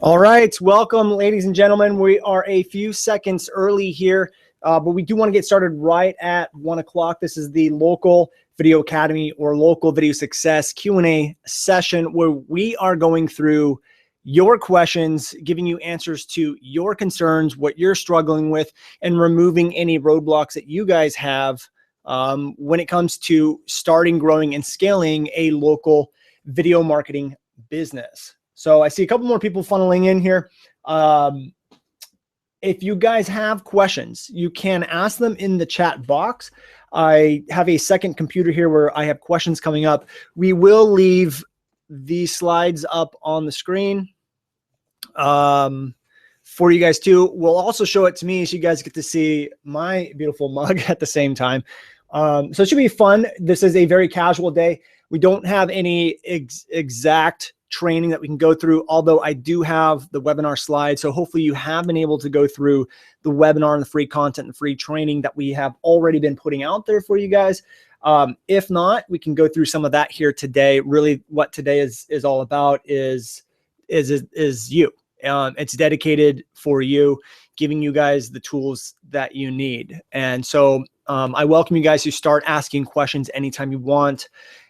All right, welcome, ladies and gentlemen. We are a few seconds early here, but we do want to get started right at 1 o'clock. This is the Local Video Academy or Local Video Success Q&A session where we are going through your questions, giving you answers to your concerns, what you're struggling with, and removing any roadblocks that you guys have when it comes to starting, growing, and scaling a local video marketing business. So I see a couple more people funneling in here. If you guys have questions, you can ask them in the chat box. I have a second computer here where I have questions coming up. We will leave these slides up on the screen for you guys too. We'll also show it to me so you guys get to see my beautiful mug at the same time. So it should be fun. This is a very casual day. We don't have any exact training that we can go through, although I do have the webinar slides. So hopefully you have been able to go through the webinar and the free content and free training that we have already been putting out there for you guys. If not, we can go through some of that here today. Really what today is all about is you. It's dedicated for you, giving you guys the tools that you need. And so I welcome you guys to start asking questions anytime you want.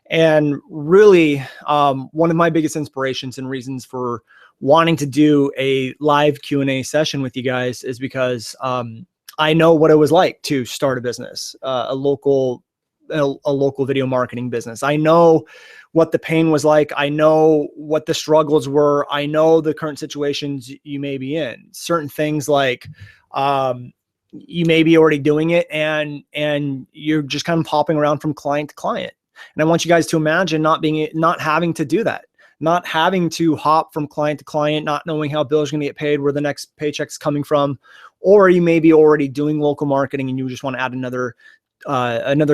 And really, one of my biggest inspirations and reasons for wanting to do a live Q&A session with you guys is because I know what it was like to start a business, a local video marketing business. I know what the pain was like. I know what the struggles were. I know the current situations you may be in. Certain things like you may be already doing it and you're just kind of popping around from client to client. And I want you guys to imagine not having to do that, not having to hop from client to client, not knowing how bills are going to get paid, where the next paycheck's coming from, or you may be already doing local marketing and you just want to add another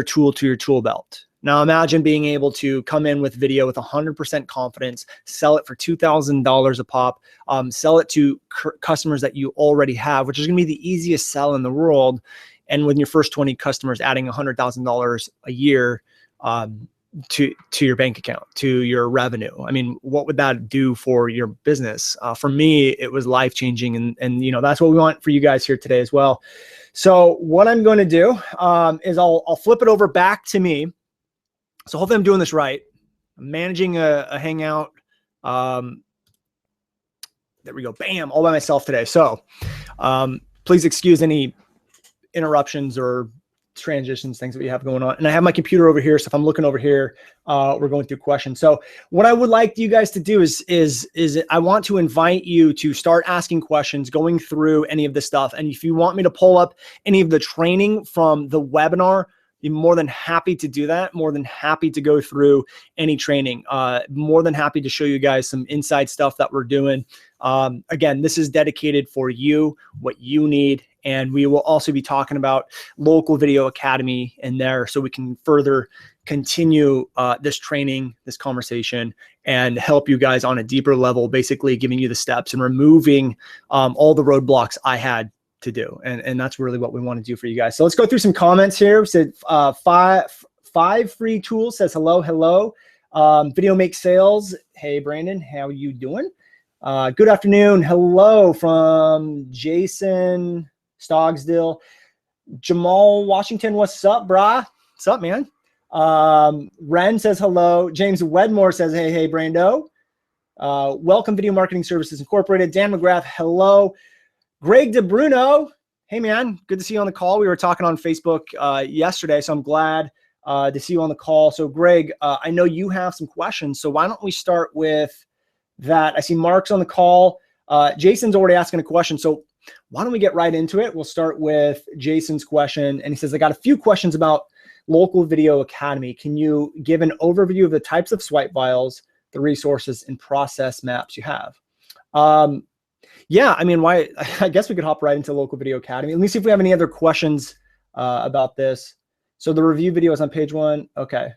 tool to your tool belt. Now imagine being able to come in with video with 100% confidence, sell it for $2,000 a pop, sell it to customers that you already have, which is going to be the easiest sell in the world. And with your first 20 customers adding $100,000 a year, to your bank account, to your revenue. I mean, what would that do for your business? For me, it was life-changing, and you know, that's what we want for you guys here today as well. So what I'm going to do is I'll flip it over back to me. So hopefully I'm doing this right. I'm managing a Hangout. There we go. Bam, all by myself today. So please excuse any interruptions or transitions, things that we have going on. And I have my computer over here. So if I'm looking over here, we're going through questions. So what I would like you guys to do is I want to invite you to start asking questions, going through any of this stuff. And if you want me to pull up any of the training from the webinar, I'm more than happy to do that. More than happy to go through any training. More than happy to show you guys some inside stuff that we're doing. Again, this is dedicated for you, what you need. And we will also be talking about Local Video Academy in there so we can further continue this training, this conversation, and help you guys on a deeper level, basically giving you the steps and removing all the roadblocks I had to do. And that's really what we want to do for you guys. So let's go through some comments here. We said five free tools says hello. Video Make Sales. Hey, Brandon, how you doing? Good afternoon. Hello from Jason Stogsdill. Jamal Washington, what's up, brah? What's up, man? Ren says hello. James Wedmore says, hey, Brando. Welcome Video Marketing Services Incorporated. Dan McGrath, hello. Greg DeBruno, hey, man. Good to see you on the call. We were talking on Facebook yesterday, so I'm glad to see you on the call. So, Greg, I know you have some questions, so why don't we start with that? I see Mark's on the call. Jason's already asking a question, so why don't we get right into it? We'll start with Jason's question. And he says, I got a few questions about Local Video Academy. Can you give an overview of the types of swipe files, the resources, and process maps you have? Yeah, I mean, I guess we could hop right into Local Video Academy. Let me see if we have any other questions about this. So the review video is on page 1. Okay.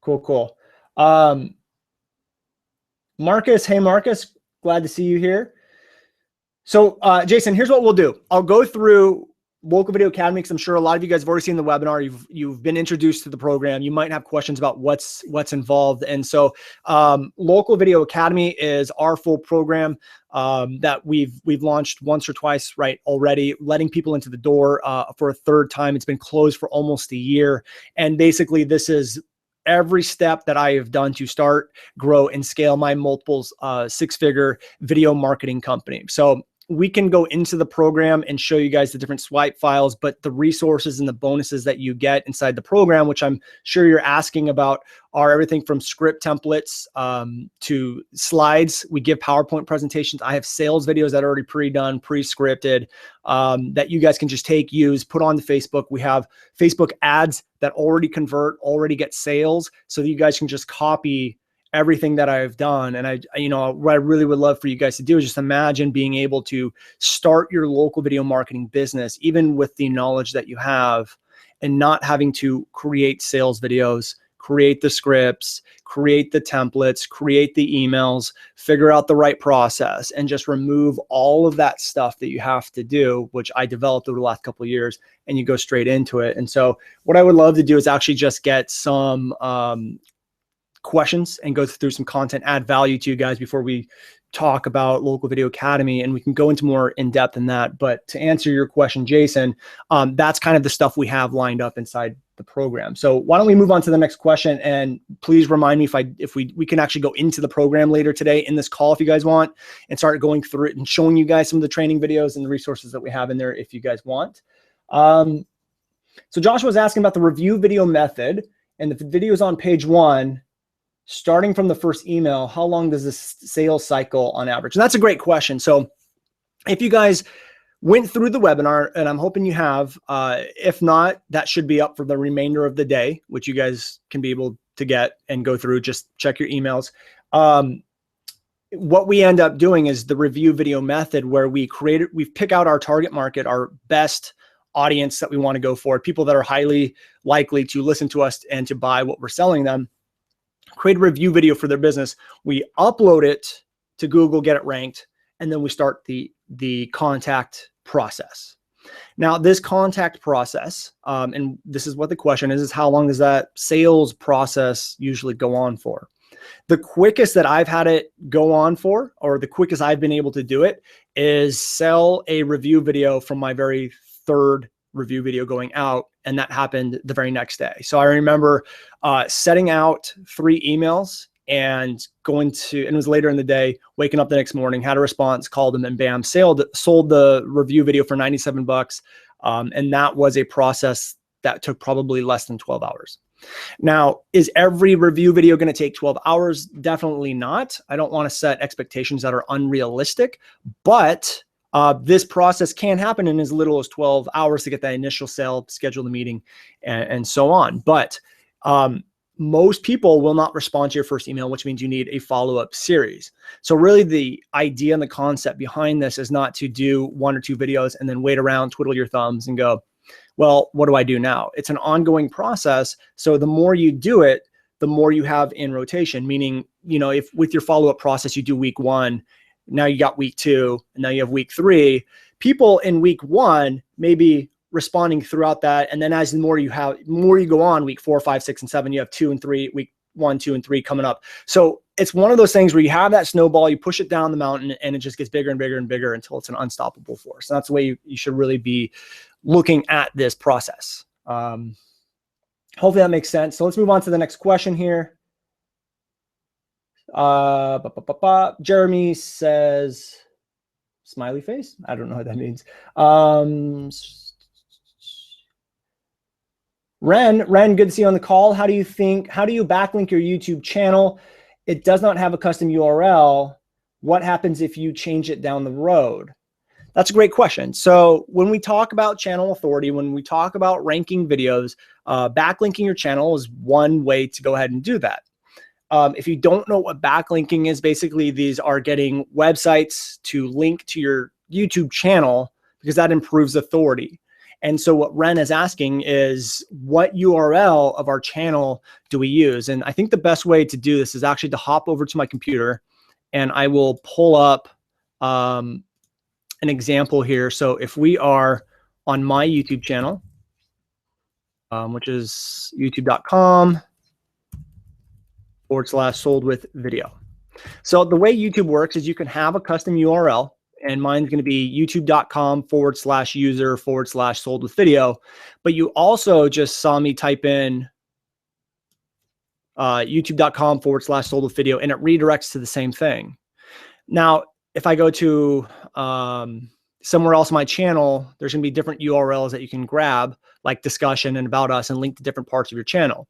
Cool. Marcus, hey, Marcus, glad to see you here. So Jason, here's what we'll do. I'll go through Local Video Academy, because I'm sure a lot of you guys have already seen the webinar. You've been introduced to the program. You might have questions about what's involved. And so Local Video Academy is our full program that we've launched once or twice already, letting people into the door for a third time. It's been closed for almost a year. And basically this is every step that I have done to start, grow, and scale my multiples six-figure video marketing company. So we can go into the program and show you guys the different swipe files, but the resources and the bonuses that you get inside the program, which I'm sure you're asking about, are everything from script templates to slides. We give PowerPoint presentations. I have sales videos that are already pre-done, pre-scripted, that you guys can just take, use, put on to Facebook. We have Facebook ads that already convert, already get sales, so that you guys can just copy everything that I've done. And what I really would love for you guys to do is just imagine being able to start your local video marketing business, even with the knowledge that you have, and not having to create sales videos, create the scripts, create the templates, create the emails, figure out the right process, and just remove all of that stuff that you have to do, which I developed over the last couple of years, and you go straight into it. And so what I would love to do is actually just get some questions and go through some content, add value to you guys before we talk about Local Video Academy, and we can go into more in depth in that. But to answer your question, Jason, that's kind of the stuff we have lined up inside the program. So why don't we move on to the next question? And please remind me if we can actually go into the program later today in this call if you guys want, and start going through it and showing you guys some of the training videos and the resources that we have in there if you guys want. So Joshua was asking about the review video method, and the video is on page 1. Starting from the first email, how long does this sales cycle on average? And that's a great question. So if you guys went through the webinar, and I'm hoping you have, if not, that should be up for the remainder of the day, which you guys can be able to get and go through. Just check your emails. What we end up doing is the review video method, where we pick out our target market, our best audience that we want to go for, people that are highly likely to listen to us and to buy what we're selling them. Create a review video for their business. We upload it to Google, get it ranked, and then we start the contact process. Now, this contact process, and this is what the question is how long does that sales process usually go on for? The quickest that I've had it go on for, or the quickest I've been able to do it, is sell a review video from my very third review video going out, and that happened the very next day. So I remember setting out 3 emails and and it was later in the day, waking up the next morning, had a response, called them, and bam, sold the review video for $97. And that was a process that took probably less than 12 hours. Now, is every review video going to take 12 hours? Definitely not. I don't want to set expectations that are unrealistic, but this process can happen in as little as 12 hours to get that initial sale, schedule the meeting, and so on. But most people will not respond to your first email, which means you need a follow-up series. So really the idea and the concept behind this is not to do 1 or 2 videos and then wait around, twiddle your thumbs, and go, well, what do I do now? It's an ongoing process. So the more you do it, the more you have in rotation, meaning, if with your follow-up process, you do week 1, now you got week 2, and now you have week 3. People in week 1 may be responding throughout that, and then as the more you go on, week 4, 5, 6, and 7, you have 2 and 3, week 1, 2, and 3 coming up. So it's one of those things where you have that snowball, you push it down the mountain, and it just gets bigger and bigger and bigger until it's an unstoppable force. And that's the way you should really be looking at this process. Hopefully that makes sense. So let's move on to the next question here. Jeremy says, smiley face. I don't know what that means. Ren, good to see you on the call. How do you backlink your YouTube channel? It does not have a custom URL. What happens if you change it down the road? That's a great question. So when we talk about channel authority, when we talk about ranking videos, backlinking your channel is one way to go ahead and do that. If you don't know what backlinking is, basically these are getting websites to link to your YouTube channel, because that improves authority. And so what Ren is asking is, what URL of our channel do we use? And I think the best way to do this is actually to hop over to my computer, and I will pull up an example here. So if we are on my YouTube channel, which is youtube.com/sold with video. So the way YouTube works is you can have a custom URL, and mine's going to be youtube.com/user/sold with video. But you also just saw me type in youtube.com/sold with video, and it redirects to the same thing. Now, if I go to somewhere else on my channel, there's going to be different URLs that you can grab, like discussion and about us, and link to different parts of your channel.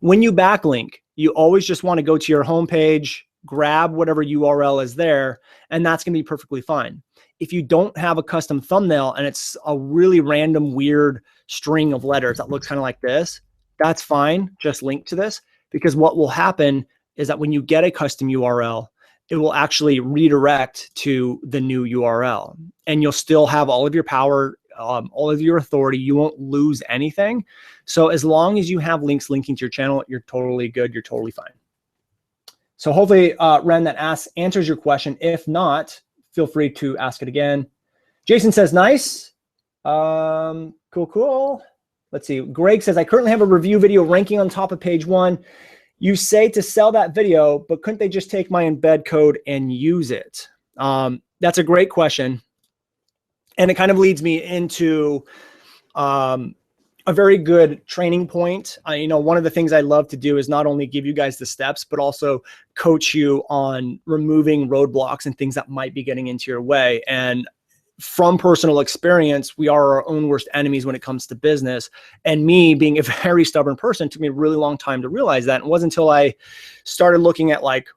When you backlink, you always just want to go to your homepage, grab whatever URL is there, and that's going to be perfectly fine. If you don't have a custom thumbnail and it's a really random, weird string of letters that looks kind of like this, that's fine. Just link to this, because what will happen is that when you get a custom URL, it will actually redirect to the new URL, and you'll still have all of your power, all of your authority. You won't lose anything. So as long as you have links linking to your channel, you're totally good. You're totally fine. So hopefully, Ren, that answers your question. If not, feel free to ask it again. Jason says, nice. Cool. Let's see. Greg says, I currently have a review video ranking on top of page 1. You say to sell that video, but couldn't they just take my embed code and use it? That's a great question. And it kind of leads me into a very good training point. One of the things I love to do is not only give you guys the steps, but also coach you on removing roadblocks and things that might be getting into your way. And from personal experience, we are our own worst enemies when it comes to business. And me being a very stubborn person, took me a really long time to realize that. It wasn't until I started looking at like,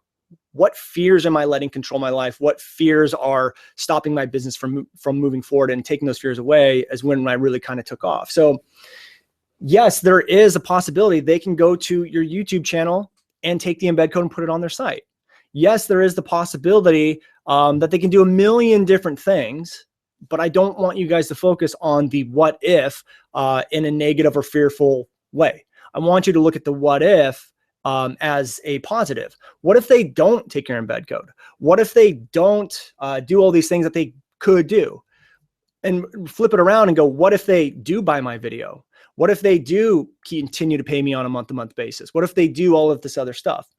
what fears am I letting control my life? What fears are stopping my business from moving forward, and taking those fears away, as when I really kind of took off. So yes, there is a possibility they can go to your YouTube channel and take the embed code and put it on their site. Yes, there is the possibility that they can do a million different things, but I don't want you guys to focus on the what if in a negative or fearful way. I want you to look at the what if as a positive. What if they don't take your embed code? What if they don't do all these things that they could do? And flip it around and go, what if they do buy my video? What if they do continue to pay me on a month-to-month basis? What if they do all of this other stuff?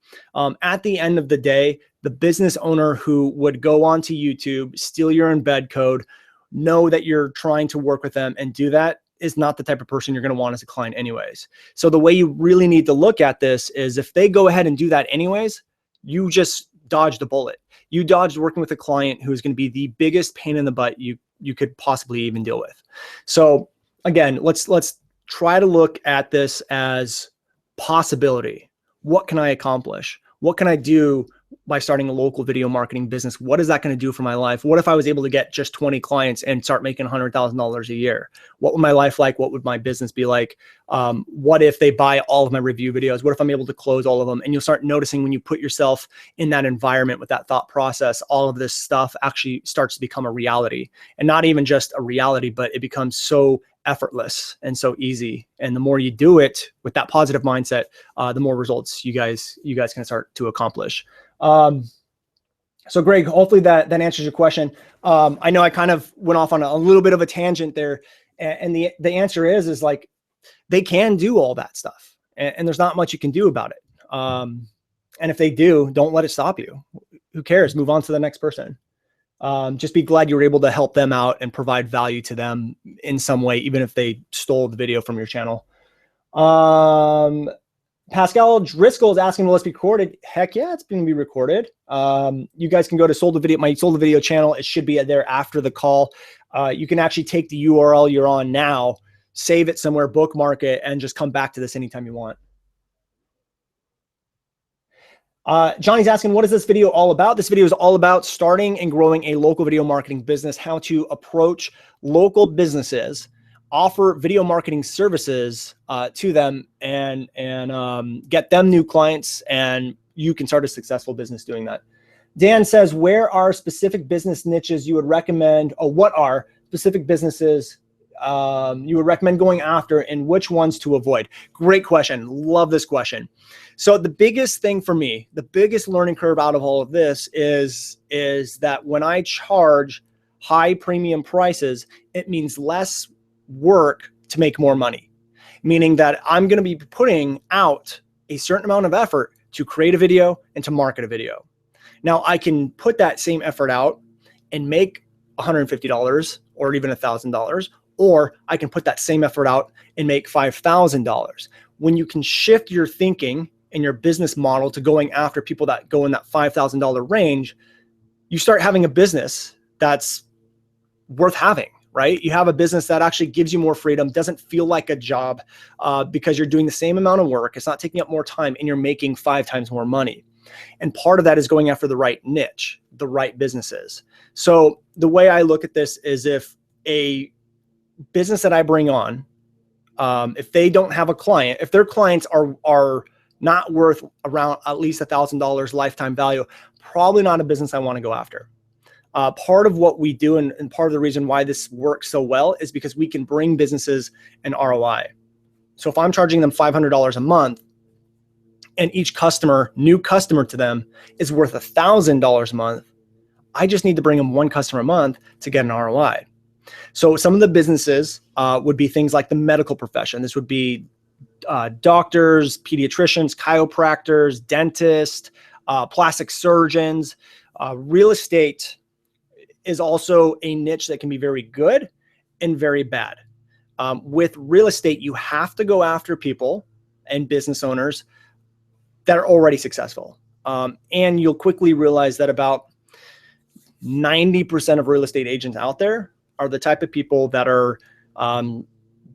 At the end of the day, the business owner who would go onto YouTube, steal your embed code, know that you're trying to work with them and do that, is not the type of person you're going to want as a client anyways. So the way you really need to look at this is, if they go ahead and do that anyways, you just dodged a bullet. You dodged working with a client who is going to be the biggest pain in the butt you could possibly even deal with. So again, let's try to look at this as possibility. What can I accomplish? What can I do by starting a local video marketing business? What is that going to do for my life? What if I was able to get just 20 clients and start making $100,000 a year? What would my life like? What would my business be like? What if they buy all of my review videos? What if I'm able to close all of them? And you'll start noticing, when you put yourself in that environment with that thought process, all of this stuff actually starts to become a reality. And not even just a reality, but it becomes so effortless and so easy. And the more you do it with that positive mindset, the more results you guys can start to accomplish. So Greg, hopefully that answers your question. I know I kind of went off on a little bit of a tangent there, and the answer is like, they can do all that stuff, and there's not much you can do about it. And if they do, don't let it stop you. Who cares? Move on to the next person. Just be glad you were able to help them out and provide value to them in some way, even if they stole the video from your channel. Pascal Driscoll is asking, will this be recorded? Heck yeah, it's going to be recorded. You guys can go to my Sold the Video channel. It should be there after the call. You can actually take the URL you're on now, save it somewhere, bookmark it, and just come back to this anytime you want. Johnny's asking, what is this video all about? This video is all about starting and growing a local video marketing business, how to approach local businesses, offer video marketing services to them, and get them new clients, and you can start a successful business doing that. Dan says, where are specific business niches you would recommend, or what are specific businesses you would recommend going after, and which ones to avoid? Great question. Love this question. So the biggest thing for me, the biggest learning curve out of all of this is that when I charge high premium prices, it means less work to make more money, meaning that I'm going to be putting out a certain amount of effort to create a video and to market a video. Now I can put that same effort out and make $150 or even $1,000, or I can put that same effort out and make $5,000. When you can shift your thinking and your business model to going after people that go in that $5,000 range, you start having a business that's worth having, right? You have a business that actually gives you more freedom, doesn't feel like a job, because you're doing the same amount of work. It's not taking up more time and you're making 5 times more money. And part of that is going after the right niche, the right businesses. So the way I look at this is, if a business that I bring on, if they don't have a client, if their clients are not worth around at least $1,000 lifetime value, probably not a business I want to go after. Part of what we do, and part of the reason why this works so well, is because we can bring businesses an ROI. So if I'm charging them $500 a month, and each customer, new customer to them, is worth $1,000 a month, I just need to bring them 1 customer a month to get an ROI. So some of the businesses would be things like the medical profession. This would be doctors, pediatricians, chiropractors, dentists, plastic surgeons. Real estate is also a niche that can be very good and very bad. With real estate, you have to go after people and business owners that are already successful. And you'll quickly realize that about 90% of real estate agents out there are the type of people that are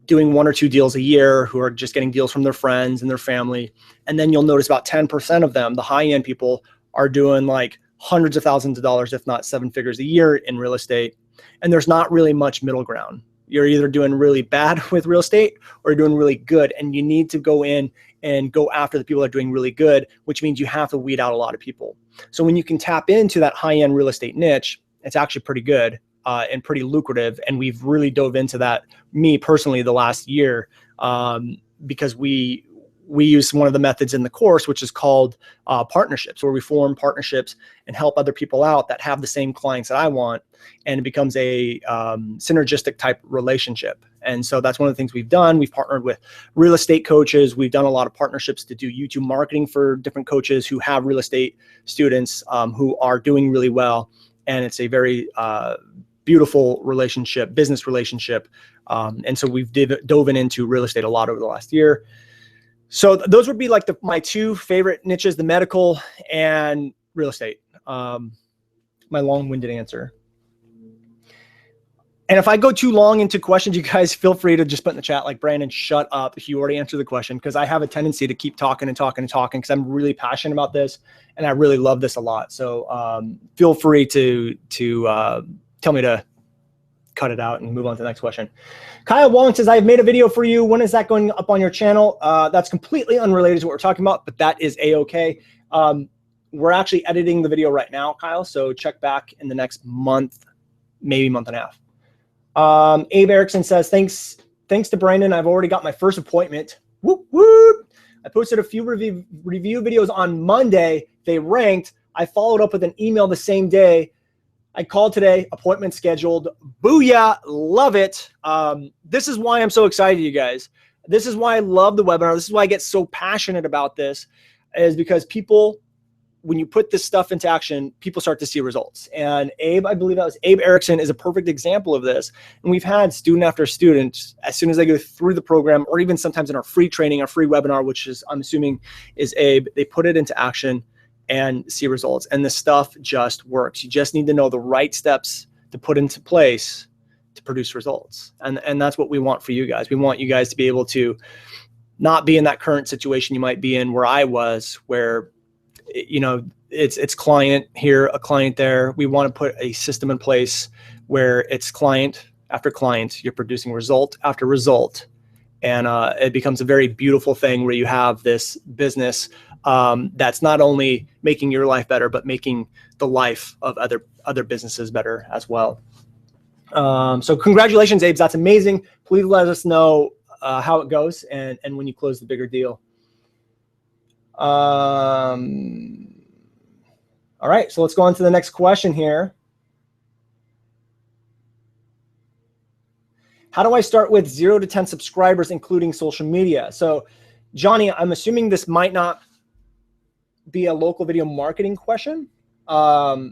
doing 1 or 2 deals a year, who are just getting deals from their friends and their family. And then you'll notice about 10% of them, the high-end people, are doing like hundreds of thousands of dollars, if not 7 figures a year in real estate. And there's not really much middle ground. You're either doing really bad with real estate or you're doing really good. And you need to go in and go after the people that are doing really good, which means you have to weed out a lot of people. So when you can tap into that high-end real estate niche, it's actually pretty good and pretty lucrative. And we've really dove into that, me personally, the last year, because we use one of the methods in the course, which is called partnerships, where we form partnerships and help other people out that have the same clients that I want. And it becomes a synergistic type relationship. And so that's one of the things we've done. We've partnered with real estate coaches. We've done a lot of partnerships to do YouTube marketing for different coaches who have real estate students who are doing really well. And it's a very beautiful relationship, business relationship. And so we've dove into real estate a lot over the last year. So those would be like my 2 favorite niches, the medical and real estate. My long-winded answer. And if I go too long into questions, you guys feel free to just put in the chat, like, Brandon, shut up if you already answered the question, because I have a tendency to keep talking and talking and talking, because I'm really passionate about this and I really love this a lot. So feel free to tell me to cut it out and move on to the next question. Kyle Wong says, I've made a video for you. When is that going up on your channel? That's completely unrelated to what we're talking about, but that is a-okay. We're actually editing the video right now, Kyle. So check back in the next month, maybe month and a half. Abe Erickson says, thanks to Brandon, I've already got my first appointment. Whoop, whoop. I posted a few review videos on Monday. They ranked. I followed up with an email the same day. I called today, appointment scheduled. Booyah, love it. This is why I'm so excited, you guys. This is why I love the webinar. This is why I get so passionate about this, is because people, when you put this stuff into action, people start to see results. And Abe, I believe that was Abe Erickson, is a perfect example of this. And we've had student after student, as soon as they go through the program, or even sometimes in our free training, our free webinar, which is, I'm assuming is Abe, they put it into action and see results. And the stuff just works. You just need to know the right steps to put into place to produce results. And that's what we want for you guys. We want you guys to be able to not be in that current situation you might be in, where I was, where, you know, it's client here, a client there. We want to put a system in place where it's client after client, you're producing result after result. And it becomes a very beautiful thing where you have this business that's not only making your life better, but making the life of other businesses better as well. So congratulations, Abe. That's amazing. Please let us know how it goes and when you close the bigger deal. All right, so let's go on to the next question here. How do I start with 0 to 10 subscribers, including social media? So Johnny, I'm assuming this might not be a local video marketing question, but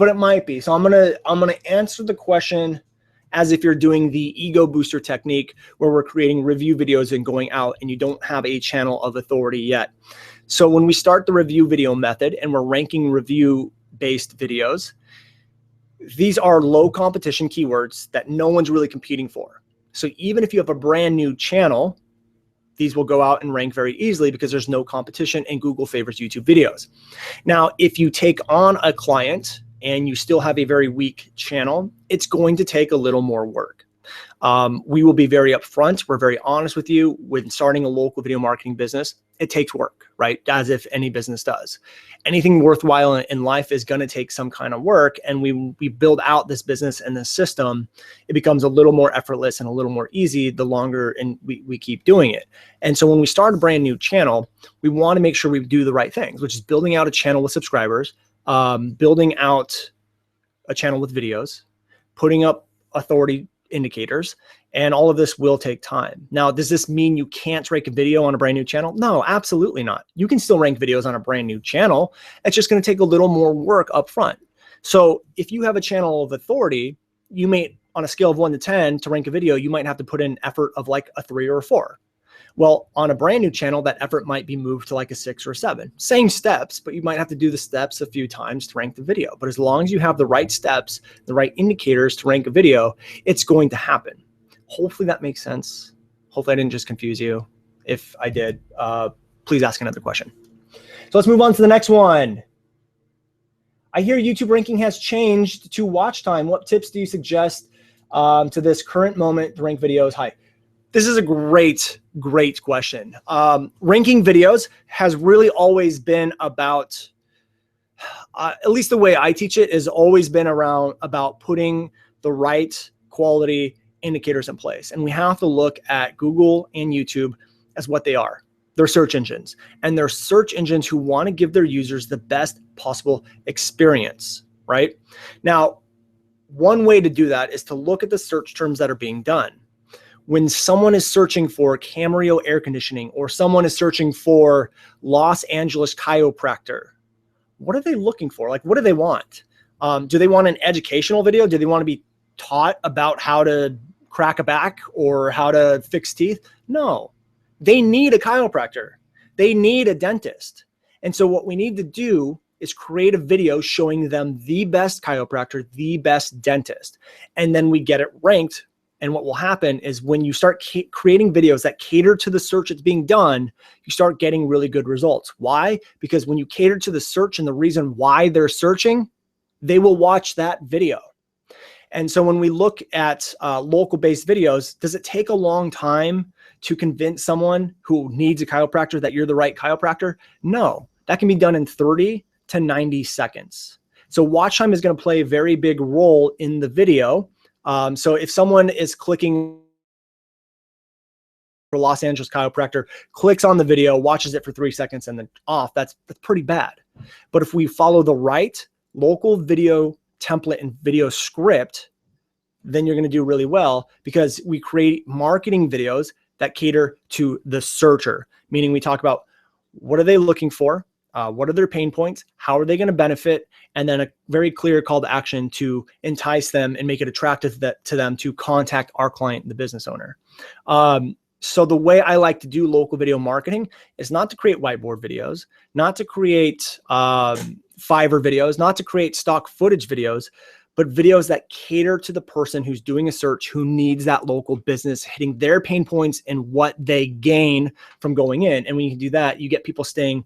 it might be. So I'm gonna answer the question as if you're doing the ego booster technique, where we're creating review videos and going out and you don't have a channel of authority yet. So when we start the review video method and we're ranking review based videos, these are low competition keywords that no one's really competing for. So even if you have a brand new channel, these will go out and rank very easily because there's no competition and Google favors YouTube videos. Now, if you take on a client and you still have a very weak channel, it's going to take a little more work. We will be very upfront. We're very honest with you. When starting a local video marketing business, it takes work, right? As if any business does. Anything worthwhile in life is going to take some kind of work. And we build out this business and this system, it becomes a little more effortless and a little more easy the longer and we keep doing it. And so when we start a brand new channel, we want to make sure we do the right things, which is building out a channel with subscribers, building out a channel with videos, putting up authority indicators, and all of this will take time. Now, does this mean you can't rank a video on a brand new channel? No, absolutely not. You can still rank videos on a brand new channel. It's just going to take a little more work up front. So if you have a channel of authority, you may, on a scale of 1 to 10 to rank a video, you might have to put in effort of like a 3 or a 4. Well, on a brand new channel, that effort might be moved to like a 6 or a 7. Same steps, but you might have to do the steps a few times to rank the video. But as long as you have the right steps, the right indicators to rank a video, it's going to happen. Hopefully that makes sense. Hopefully I didn't just confuse you. If I did, please ask another question. So let's move on to the next one. I hear YouTube ranking has changed to watch time. What tips do you suggest to this current moment to rank videos? Hi. This is a great question. Ranking videos has really always been about, at least the way I teach it, has always been about putting the right quality indicators in place. And we have to look at Google and YouTube as what they are. They're search engines. And they're search engines who want to give their users the best possible experience, right? Now, one way to do that is to look at the search terms that are being done. When someone is searching for Camarillo air conditioning, or someone is searching for Los Angeles chiropractor, what are they looking for? Like, what do they want? Do they want an educational video? Do they want to be taught about how to crack a back or how to fix teeth? No, they need a chiropractor. They need a dentist. And so what we need to do is create a video showing them the best chiropractor, the best dentist, and then we get it ranked. And what will happen is when you start creating videos that cater to the search that's being done, you start getting really good results. Why? Because when you cater to the search and the reason why they're searching, they will watch that video. And so when we look at local-based videos, does it take a long time to convince someone who needs a chiropractor that you're the right chiropractor? No, that can be done in 30 to 90 seconds. So watch time is going to play a very big role in the video. So if someone is clicking for Los Angeles chiropractor, clicks on the video, watches it for 3 seconds and then off, that's pretty bad. But if we follow the right local video template and video script, then you're going to do really well, because we create marketing videos that cater to the searcher, meaning we talk about what are they looking for? What are their pain points? How are they going to benefit? And then a very clear call to action to entice them and make it attractive to them to contact our client, the business owner. So the way I like to do local video marketing is not to create whiteboard videos, not to create Fiverr videos, not to create stock footage videos, but videos that cater to the person who's doing a search, who needs that local business, hitting their pain points and what they gain from going in. And when you can do that, you get people staying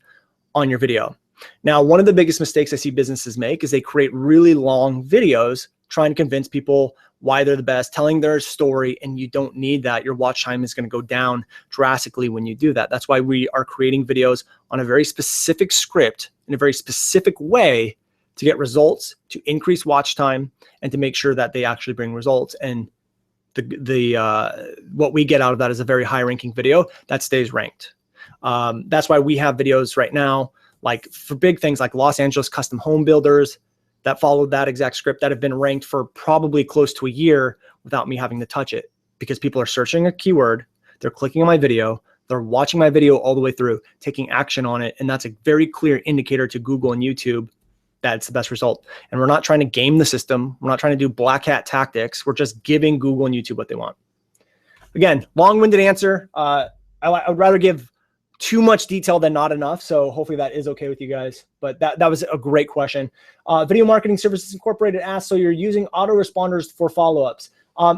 on your video. Now, one of the biggest mistakes I see businesses make is they create really long videos trying to convince people why they're the best, telling their story, and you don't need that. Your watch time is going to go down drastically when you do that. That's why we are creating videos on a very specific script in a very specific way to get results, to increase watch time, and to make sure that they actually bring results. And what we get out of that is a very high ranking video that stays ranked. That's why we have videos right now, like for big things like Los Angeles custom home builders, that followed that exact script, that have been ranked for probably close to a year without me having to touch it. because people are searching a keyword, they're clicking on my video, they're watching my video all the way through, taking action on it. And that's a very clear indicator to Google and YouTube that it's the best result. And we're not trying to game the system. We're not trying to do black hat tactics. We're just giving Google and YouTube what they want. Again, long-winded answer. I would rather give too much detail than not enough. So hopefully that is okay with you guys. But that was a great question. Video Marketing Services Incorporated asks, so you're using autoresponders for follow-ups.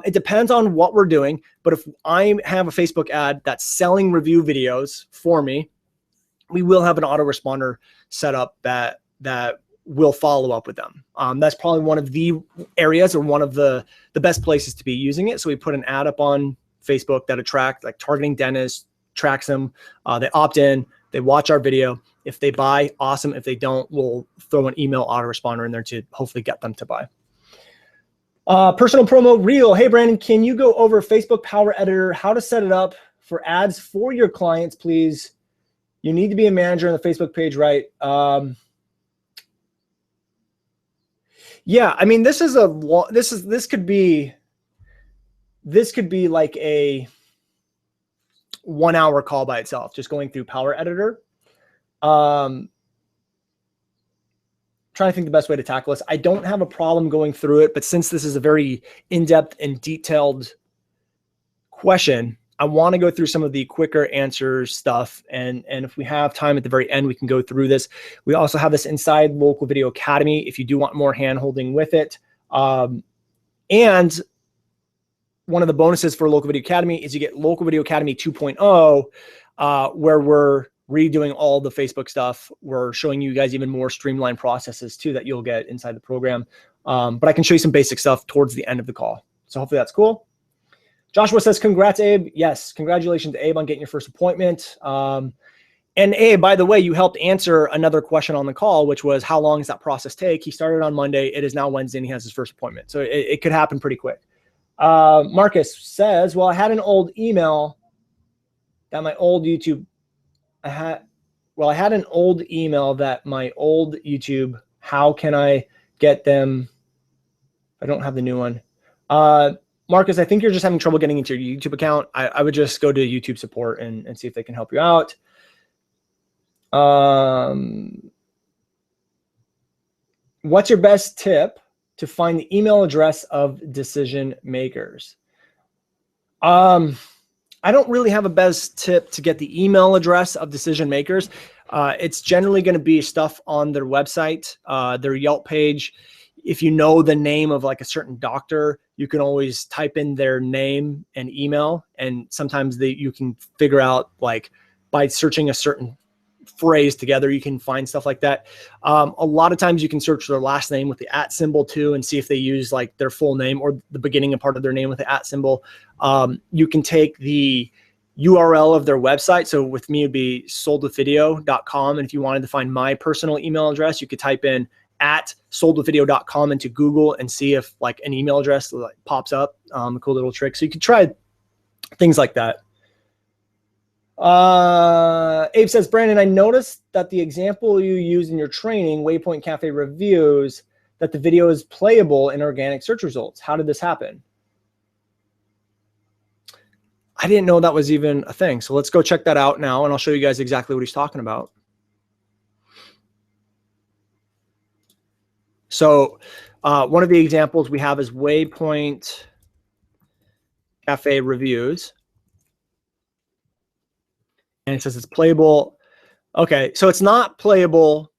It depends on what we're doing. But if I have a Facebook ad that's selling review videos for me, we will have an autoresponder set up that will follow up with them. That's probably one of the areas or one of the best places to be using it. So we put an ad up on Facebook that attracts, like targeting dentists, tracks them. They opt in, they watch our video. If they buy, awesome. If they don't, we'll throw an email autoresponder in there to hopefully get them to buy. Personal promo reel. Hey, Brandon, can you go over Facebook Power Editor, how to set it up for ads for your clients, please? You need to be a manager on the Facebook page, right? Yeah, I mean, this could be like a 1 hour call by itself, just going through Power Editor. Trying to think the best way to tackle this. I don't have a problem going through it, but since this is a very in-depth and detailed question, I want to go through some of the quicker answers stuff. And if we have time at the very end, we can go through this. We also have this inside Local Video Academy if you do want more hand-holding with it. And one of the bonuses for Local Video Academy is you get Local Video Academy 2.0, where we're redoing all the Facebook stuff. We're showing you guys even more streamlined processes too that you'll get inside the program. But I can show you some basic stuff towards the end of the call. So hopefully that's cool. Joshua says, congrats, Abe. Yes, congratulations, Abe, on getting your first appointment. And Abe, by the way, you helped answer another question on the call, which was how long does that process take? He started on Monday. It is now Wednesday, and he has his first appointment. So it could happen pretty quick. Marcus says, well, I had an old email that my old YouTube, I had an old email that my old YouTube, how can I get them? I don't have the new one. Marcus, I think you're just having trouble getting into your YouTube account. I would just go to YouTube support and see if they can help you out. What's your best tip to find the email address of decision makers? I don't really have a best tip to get the email address of decision makers. It's generally going to be stuff on their website, their Yelp page. If you know the name of like a certain doctor, you can always type in their name and email. And sometimes you can figure out, like, by searching a certain phrase together, you can find stuff like that. A lot of times you can search their last name with the @ symbol too and see if they use like their full name or the beginning and part of their name with the @ symbol. You can take the URL of their website. So with me, it'd be soldwithvideo.com. And if you wanted to find my personal email address, you could type in @soldwithvideo.com into Google and see if like an email address like pops up. A cool little trick. So you could try things like that. Abe says, Brandon, I noticed that the example you use in your training, Waypoint Cafe Reviews, that the video is playable in organic search results. How did this happen? I didn't know that was even a thing. So let's go check that out now, and I'll show you guys exactly what he's talking about. So one of the examples we have is Waypoint Cafe Reviews. And it says it's playable. Okay, so it's not playable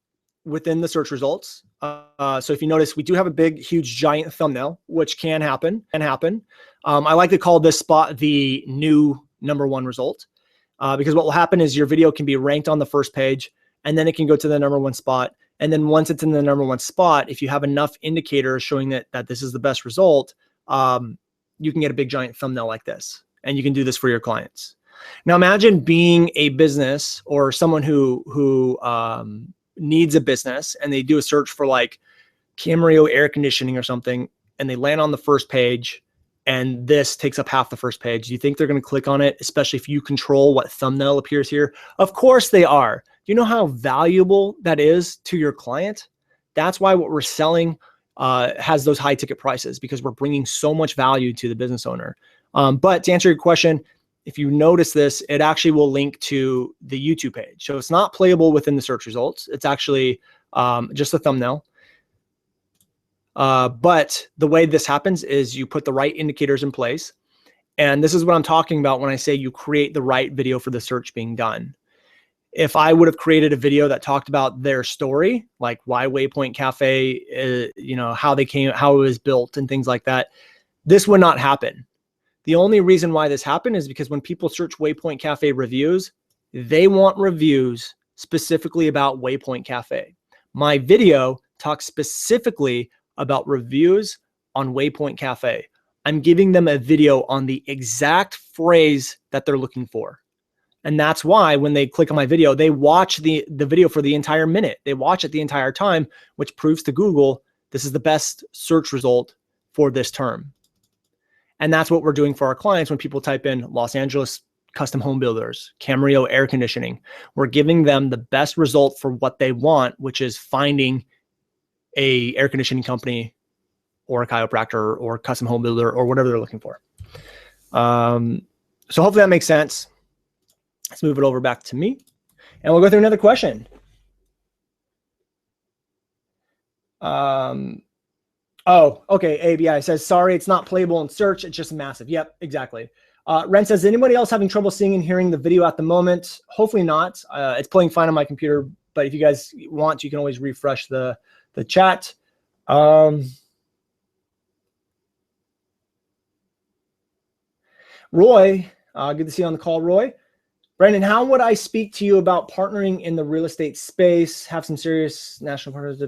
within the search results. So if you notice, we do have a big, huge, giant thumbnail, which can happen. I like to call this spot the new #1 result, because what will happen is your video can be ranked on the first page, and then it can go to the #1 spot. And then once it's in the #1 spot, if you have enough indicators showing that this is the best result, you can get a big, giant thumbnail like this. And you can do this for your clients. Now imagine being a business or someone who needs a business, and they do a search for like Camarillo air conditioning or something, and they land on the first page, and this takes up half the first page. Do you think they're going to click on it, especially if you control what thumbnail appears here? Of course they are. Do you know how valuable that is to your client? That's why what we're selling has those high ticket prices, because we're bringing so much value to the business owner. But to answer your question, if you notice this, it actually will link to the YouTube page. So it's not playable within the search results. It's actually just a thumbnail. But the way this happens is you put the right indicators in place. And this is what I'm talking about when I say you create the right video for the search being done. If I would have created a video that talked about their story, like why Waypoint Cafe, how they came, how it was built and things like that, this would not happen. The only reason why this happened is because when people search Waypoint Cafe reviews, they want reviews specifically about Waypoint Cafe. My video talks specifically about reviews on Waypoint Cafe. I'm giving them a video on the exact phrase that they're looking for. And that's why when they click on my video, they watch the video for the entire minute. They watch it the entire time, which proves to Google this is the best search result for this term. And that's what we're doing for our clients when people type in Los Angeles custom home builders, Camarillo air conditioning. We're giving them the best result for what they want, which is finding a air conditioning company or a chiropractor or custom home builder or whatever they're looking for. So hopefully that makes sense. Let's move it over back to me and we'll go through another question. Oh, okay. ABI says, sorry, it's not playable in search. It's just massive. Yep, exactly. Ren says, anybody else having trouble seeing and hearing the video at the moment? Hopefully not. It's playing fine on my computer, but if you guys want, you can always refresh the chat. Roy, good to see you on the call, Roy. Brandon, how would I speak to you about partnering in the real estate space? Have some serious national partners.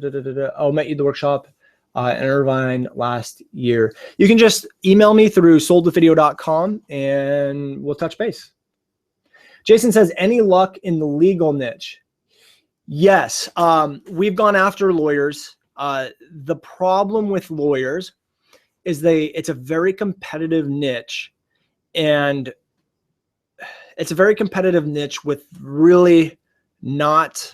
Oh, met you at the workshop in Irvine last year. You can just email me through soldwithvideo.com and we'll touch base. Jason says, any luck in the legal niche? Yes, we've gone after lawyers. The problem with lawyers is it's a very competitive niche, and it's a very competitive niche with really not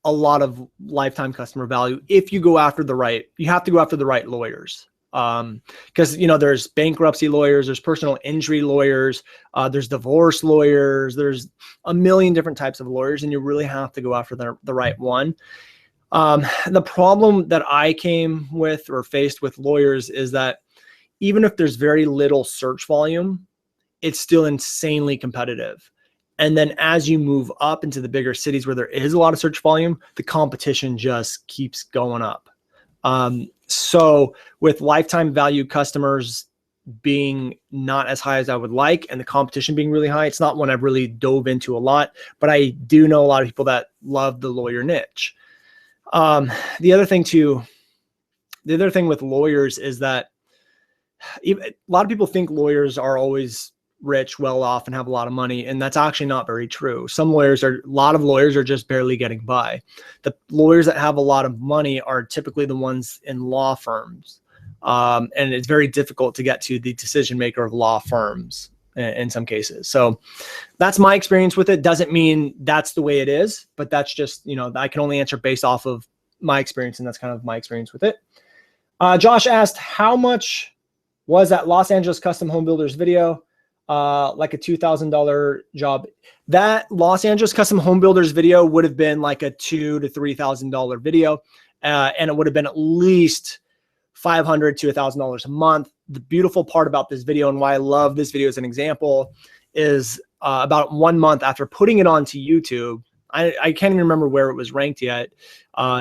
a lot of lifetime customer value. If you go after you have to go after the right lawyers. Because, there's bankruptcy lawyers, there's personal injury lawyers, there's divorce lawyers, there's a million different types of lawyers, and you really have to go after the right one. The problem that I came with or faced with lawyers is that even if there's very little search volume, it's still insanely competitive. And then as you move up into the bigger cities where there is a lot of search volume, the competition just keeps going up. So with lifetime value customers being not as high as I would like and the competition being really high, it's not one I've really dove into a lot, but I do know a lot of people that love the lawyer niche. The other thing with lawyers is that a lot of people think lawyers are always rich, well off, and have a lot of money. And that's actually not very true. A lot of lawyers are just barely getting by. The lawyers that have a lot of money are typically the ones in law firms. And it's very difficult to get to the decision maker of law firms in some cases. So that's my experience with it. Doesn't mean that's the way it is, but that's just, I can only answer based off of my experience. And that's kind of my experience with it. Josh asked, how much was that Los Angeles custom home builders video? Like a $2,000 job. That Los Angeles custom home builders video would have been like a $2,000 to $3,000 video. And it would have been at least $500 to $1,000 a month. The beautiful part about this video and why I love this video as an example is about 1 month after putting it onto YouTube, I can't even remember where it was ranked yet.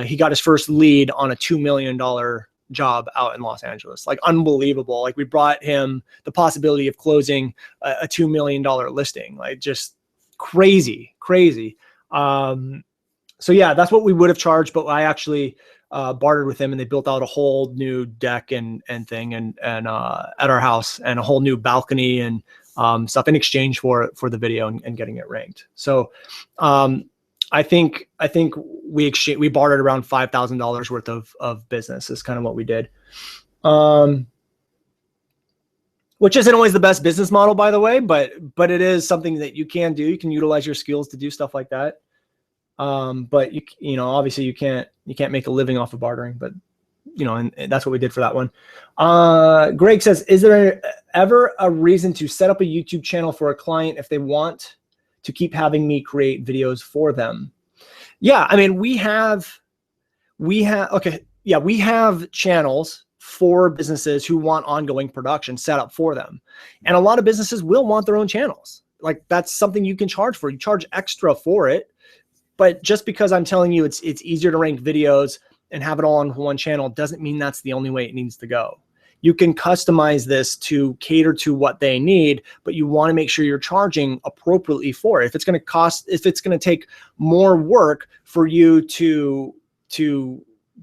He got his first lead on a $2 million job out in Los Angeles. Like unbelievable. Like we brought him the possibility of closing a $2 million listing, like just crazy. So yeah, that's what we would have charged, but I actually bartered with him and they built out a whole new deck and thing and at our house and a whole new balcony and stuff in exchange for the video and getting it ranked. So I think we bartered around $5,000 worth of business is kind of what we did. Which isn't always the best business model, by the way, but it is something that you can do. You can utilize your skills to do stuff like that. But obviously you can't make a living off of bartering, but and that's what we did for that one. Greg says, is there ever a reason to set up a YouTube channel for a client if they want to keep having me create videos for them? Yeah, I mean, we have channels for businesses who want ongoing production set up for them. And a lot of businesses will want their own channels. Like, that's something you can charge for. You charge extra for it. But just because I'm telling you it's easier to rank videos and have it all on one channel doesn't mean that's the only way it needs to go. You can customize this to cater to what they need, but you want to make sure you're charging appropriately for it. If it's going to take more work for you to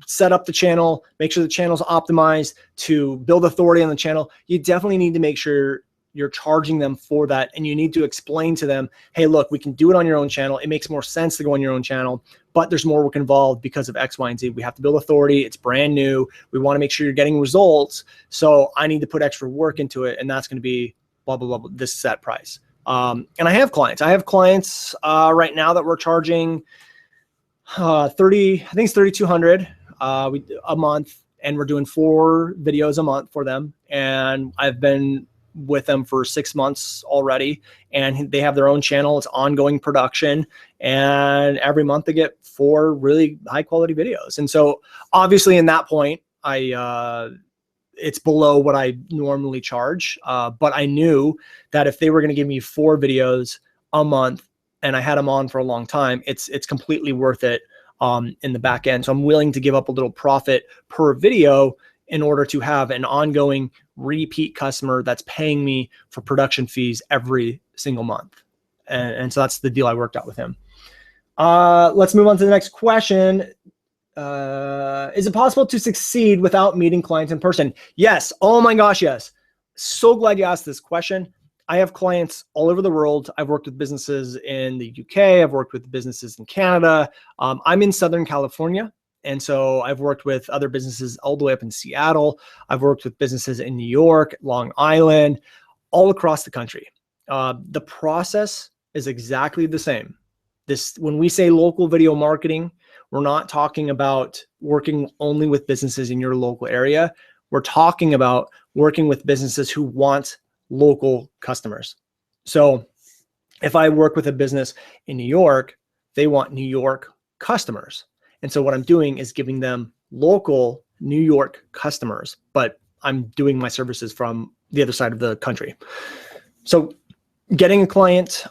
set up the channel, make sure the channel's optimized, to build authority on the channel, you definitely need to make sure you're charging them for that. And you need to explain to them, hey, look, we can do it on your own channel. It makes more sense to go on your own channel, but there's more work involved because of X, Y, and Z. We have to build authority. It's brand new. We want to make sure you're getting results. So I need to put extra work into it. And that's going to be blah, blah, blah, blah, this set price. And I have clients. Right now that we're charging 30, I think it's 3,200 a month, and we're doing 4 videos a month for them. And I've been with them for 6 months already, and they have their own channel. It's ongoing production, and every month they get 4 really high quality videos. And so obviously in that point, it's below what I normally charge. But I knew that if they were going to give me 4 videos a month and I had them on for a long time, it's completely worth it in the back end. So I'm willing to give up a little profit per video in order to have an ongoing repeat customer that's paying me for production fees every single month. And so that's the deal I worked out with him. Let's move on to the next question. Is it possible to succeed without meeting clients in person? Yes. Oh my gosh, yes. So glad you asked this question. I have clients all over the world. I've worked with businesses in the UK. I've worked with businesses in Canada. I'm in Southern California. And so I've worked with other businesses all the way up in Seattle. I've worked with businesses in New York, Long Island, all across the country. The process is exactly the same. When we say local video marketing, we're not talking about working only with businesses in your local area. We're talking about working with businesses who want local customers. So if I work with a business in New York, they want New York customers. And so what I'm doing is giving them local New York customers, but I'm doing my services from the other side of the country. So getting a client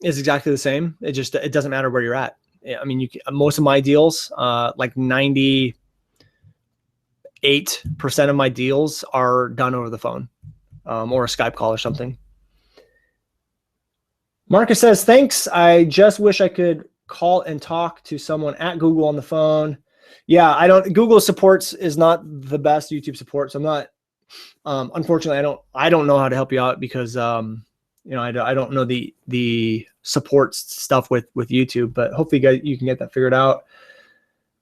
is exactly the same. It doesn't matter where you're at. I mean, most of my deals, like 98% of my deals are done over the phone or a Skype call or something. Marcus says, thanks. I just wish I could call and talk to someone at Google on the phone. Yeah, Google supports is not the best YouTube support. So I'm not, unfortunately, I don't know how to help you out because, I don't know the support stuff with YouTube, but hopefully you can get that figured out.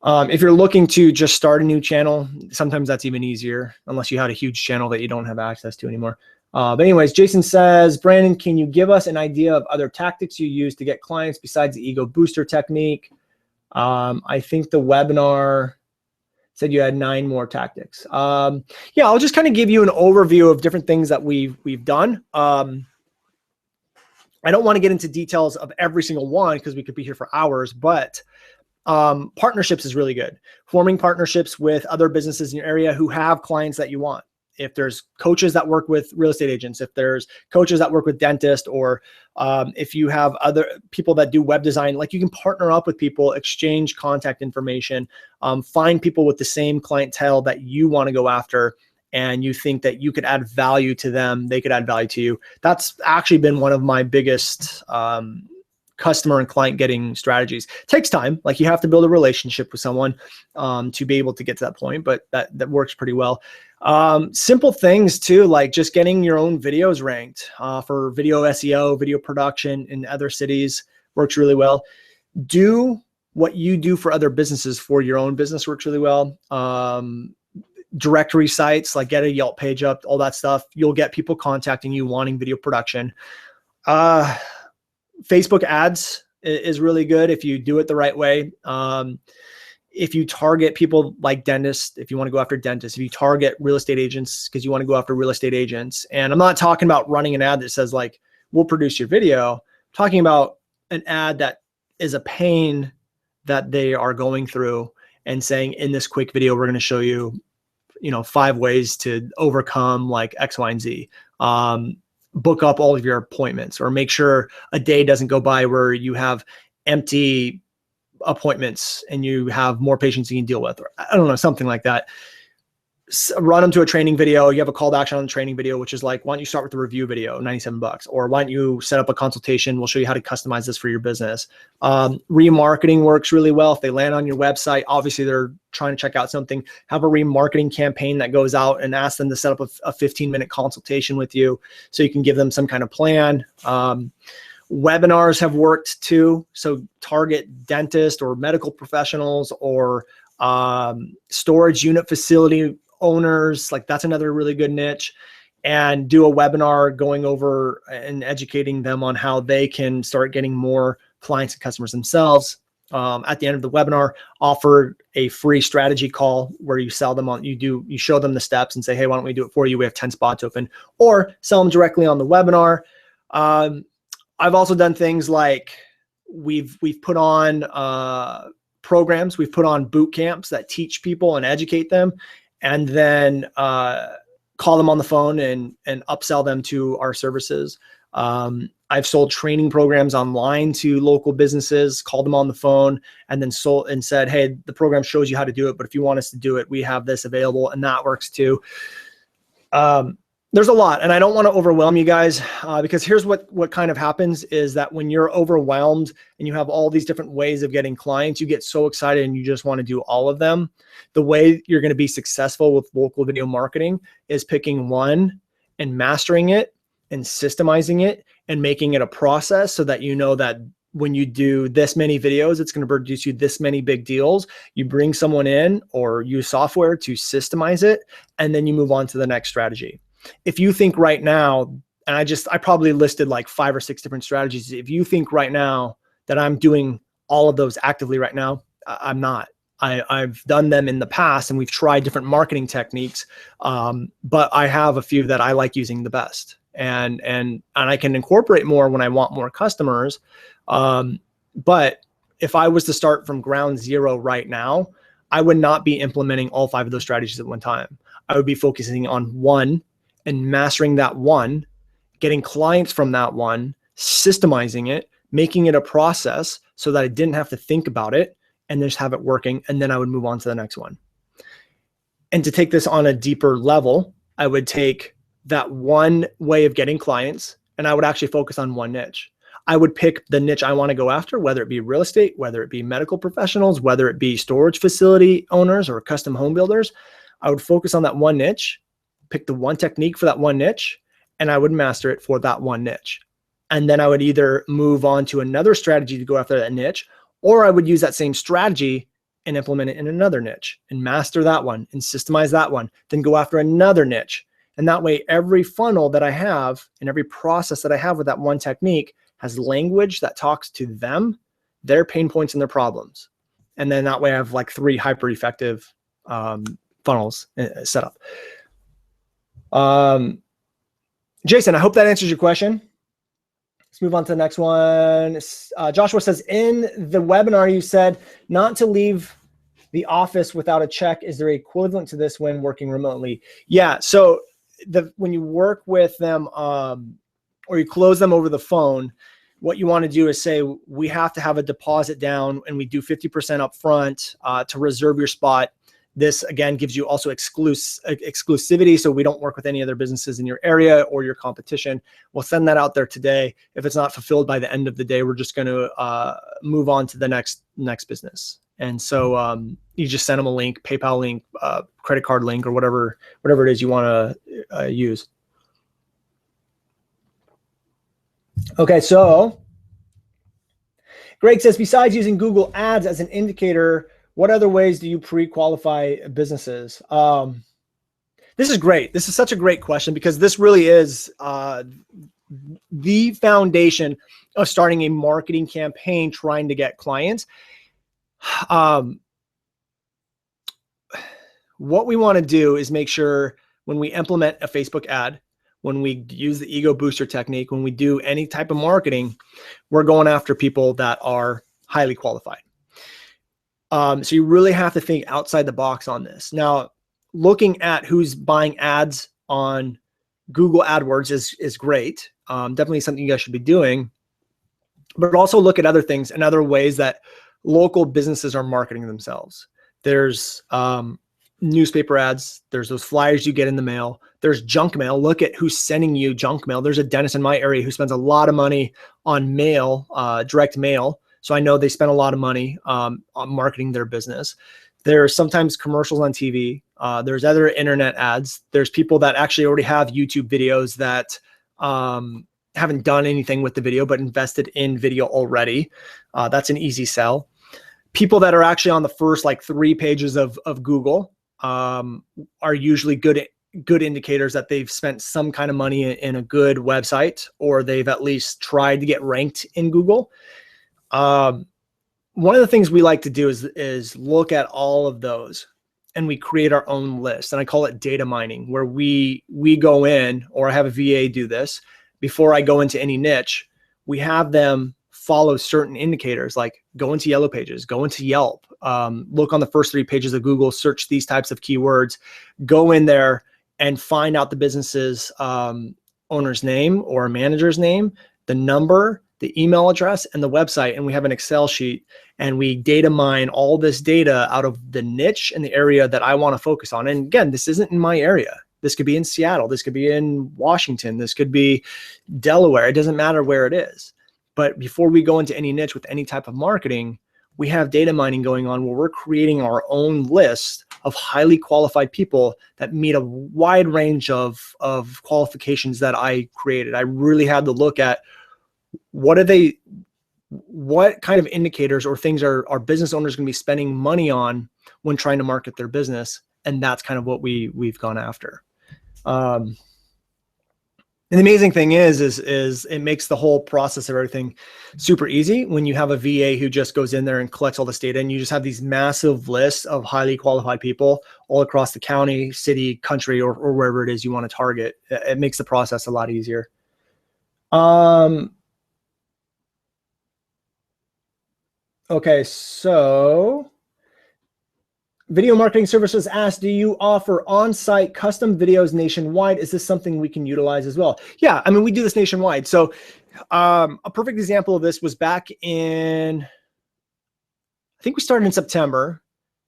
If you're looking to just start a new channel, sometimes that's even easier unless you had a huge channel that you don't have access to anymore. But anyways, Jason says, Brandon, can you give us an idea of other tactics you use to get clients besides the ego booster technique? I think the webinar said you had 9 more tactics. Yeah, I'll just kind of give you an overview of different things that we've done. I don't want to get into details of every single one because we could be here for hours, but partnerships is really good. Forming partnerships with other businesses in your area who have clients that you want. If there's coaches that work with real estate agents, if there's coaches that work with dentists, or if you have other people that do web design, like you can partner up with people, exchange contact information, find people with the same clientele that you want to go after, and you think that you could add value to them, they could add value to you. That's actually been one of my biggest customer and client getting strategies. It takes time. Like, you have to build a relationship with someone to be able to get to that point, but that works pretty well. Simple things too, like just getting your own videos ranked for video SEO, video production in other cities works really well. Do what you do for other businesses for your own business works really well. Directory sites, like get a Yelp page up, all that stuff. You'll get people contacting you wanting video production. Facebook ads is really good if you do it the right way. if you target people like dentists, if you want to go after dentists, if you target real estate agents because you want to go after real estate agents, and I'm not talking about running an ad that says like, we'll produce your video, I'm talking about an ad that is a pain that they are going through and saying, in this quick video, we're going to show you, 5 ways to overcome like X, Y, and Z. Book up all of your appointments, or make sure a day doesn't go by where you have empty appointments and you have more patients you can deal with, or I don't know, something like that. Run them to a training video. You have a call to action on the training video, which is like, why don't you start with the review video, $97, or why don't you set up a consultation? We'll show you how to customize this for your business. Remarketing works really well. If they land on your website, obviously they're trying to check out something. Have a remarketing campaign that goes out and ask them to set up a 15-minute consultation with you so you can give them some kind of plan. Webinars have worked too. So target dentists or medical professionals or storage unit facility owners. Like, that's another really good niche. And do a webinar going over and educating them on how they can start getting more clients and customers themselves. At the end of the webinar, offer a free strategy call where you sell them on, you show them the steps and say, hey, why don't we do it for you? We have 10 spots open, or sell them directly on the webinar. I've also done things like we've put on programs, we've put on boot camps that teach people and educate them, and then call them on the phone and upsell them to our services. I've sold training programs online to local businesses, called them on the phone, and then sold and said, hey, the program shows you how to do it, but if you want us to do it, we have this available, and that works too. There's a lot, and I don't want to overwhelm you guys because here's what kind of happens is that when you're overwhelmed and you have all these different ways of getting clients, you get so excited and you just want to do all of them. The way you're going to be successful with local video marketing is picking one and mastering it and systemizing it and making it a process so that you know that when you do this many videos, it's going to produce you this many big deals. You bring someone in or use software to systemize it, and then you move on to the next strategy. If you think right now, and I probably listed like 5 or 6 different strategies. If you think right now that I'm doing all of those actively right now, I'm not. I've done them in the past and we've tried different marketing techniques. But I have a few that I like using the best, and I can incorporate more when I want more customers. But if I was to start from ground zero right now, I would not be implementing all 5 of those strategies at one time. I would be focusing on one and mastering that one, getting clients from that one, systemizing it, making it a process so that I didn't have to think about it and just have it working. And then I would move on to the next one. And to take this on a deeper level, I would take that one way of getting clients and I would actually focus on one niche. I would pick the niche I want to go after, whether it be real estate, whether it be medical professionals, whether it be storage facility owners or custom home builders. I would focus on that one niche, pick the one technique for that one niche, and I would master it for that one niche. And then I would either move on to another strategy to go after that niche, or I would use that same strategy and implement it in another niche and master that one and systemize that one, then go after another niche. And that way, every funnel that I have and every process that I have with that one technique has language that talks to them, their pain points and their problems. And then that way I have like 3 hyper effective funnels set up. Jason, I hope that answers your question. Let's move on to the next one. Joshua says, in the webinar, you said not to leave the office without a check. Is there equivalent to this when working remotely? Yeah. So when you work with them or you close them over the phone, what you want to do is say, we have to have a deposit down and we do 50% up front to reserve your spot. This, again, gives you also exclusivity, so we don't work with any other businesses in your area or your competition. We'll send that out there today. If it's not fulfilled by the end of the day, we're just going to move on to the next business. And so you just send them a link, PayPal link, credit card link, or whatever it is you want to use. Okay, so Greg says, besides using Google Ads as an indicator, what other ways do you pre-qualify businesses? This is great. This is such a great question because this really is the foundation of starting a marketing campaign trying to get clients. what we want to do is make sure when we implement a Facebook ad, when we use the ego booster technique, when we do any type of marketing, we're going after people that are highly qualified. So you really have to think outside the box on this. Now, looking at who's buying ads on Google AdWords is great. Definitely something you guys should be doing, but also look at other things and other ways that local businesses are marketing themselves. There's newspaper ads. There's those flyers you get in the mail. There's junk mail. Look at who's sending you junk mail. There's a dentist in my area who spends a lot of money on mail, direct mail. So I know they spend a lot of money on marketing their business. There's sometimes commercials on TV. There's other internet ads. There's people that actually already have YouTube videos that haven't done anything with the video, but invested in video already. That's an easy sell. People that are actually on the first like 3 pages of Google are usually good indicators that they've spent some kind of money in a good website, or they've at least tried to get ranked in Google. One of the things we like to do is look at all of those and we create our own list. And I call it data mining, where we go in, or I have a VA do this before I go into any niche. We have them follow certain indicators, like go into Yellow Pages, go into Yelp, look on the first 3 pages of Google, search these types of keywords, go in there and find out the business's owner's name or manager's name, the number, the email address, and the website. And we have an Excel sheet, and we data mine all this data out of the niche and the area that I want to focus on. And again, this isn't in my area. This could be in Seattle. This could be in Washington. This could be Delaware. It doesn't matter where it is. But before we go into any niche with any type of marketing, we have data mining going on where we're creating our own list of highly qualified people that meet a wide range of qualifications that I created. I really had to look at what kind of indicators or things are business owners going to be spending money on when trying to market their business. And that's kind of what we've gone after. And the amazing thing is it makes the whole process of everything super easy when you have a VA who just goes in there and collects all this data, and you just have these massive lists of highly qualified people all across the county, city, country, or wherever it is you want to target. It makes the process a lot easier. Okay, so Video Marketing Services asks, do you offer on-site custom videos nationwide? Is this something we can utilize as well? Yeah, I mean, we do this nationwide. So a perfect example of this was back in, I think we started in September,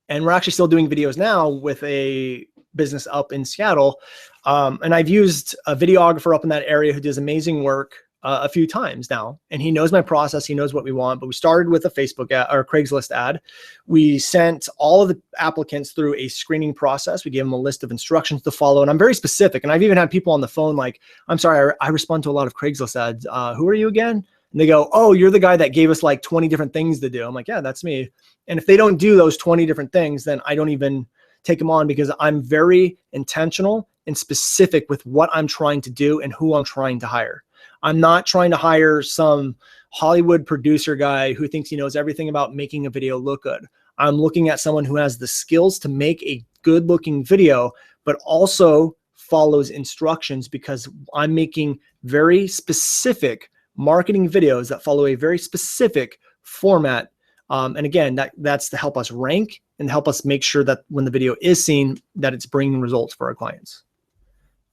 and we're actually still doing videos now with a business up in Seattle. And I've used a videographer up in that area who does amazing work a few times now, and he knows my process. He knows what we want. But we started with a Facebook ad or Craigslist ad. We sent all of the applicants through a screening process. We gave them a list of instructions to follow, and I'm very specific. And I've even had people on the phone like, "I'm sorry, I respond to a lot of Craigslist ads. Who are you again?" And they go, "Oh, you're the guy that gave us like 20 different things to do." I'm like, "Yeah, that's me." And if they don't do those 20 different things, then I don't even take them on, because I'm very intentional and specific with what I'm trying to do and who I'm trying to hire. I'm not trying to hire some Hollywood producer guy who thinks he knows everything about making a video look good. I'm looking at someone who has the skills to make a good looking video, but also follows instructions, because I'm making very specific marketing videos that follow a very specific format. And again, that's to help us rank and help us make sure that when the video is seen, that it's bringing results for our clients.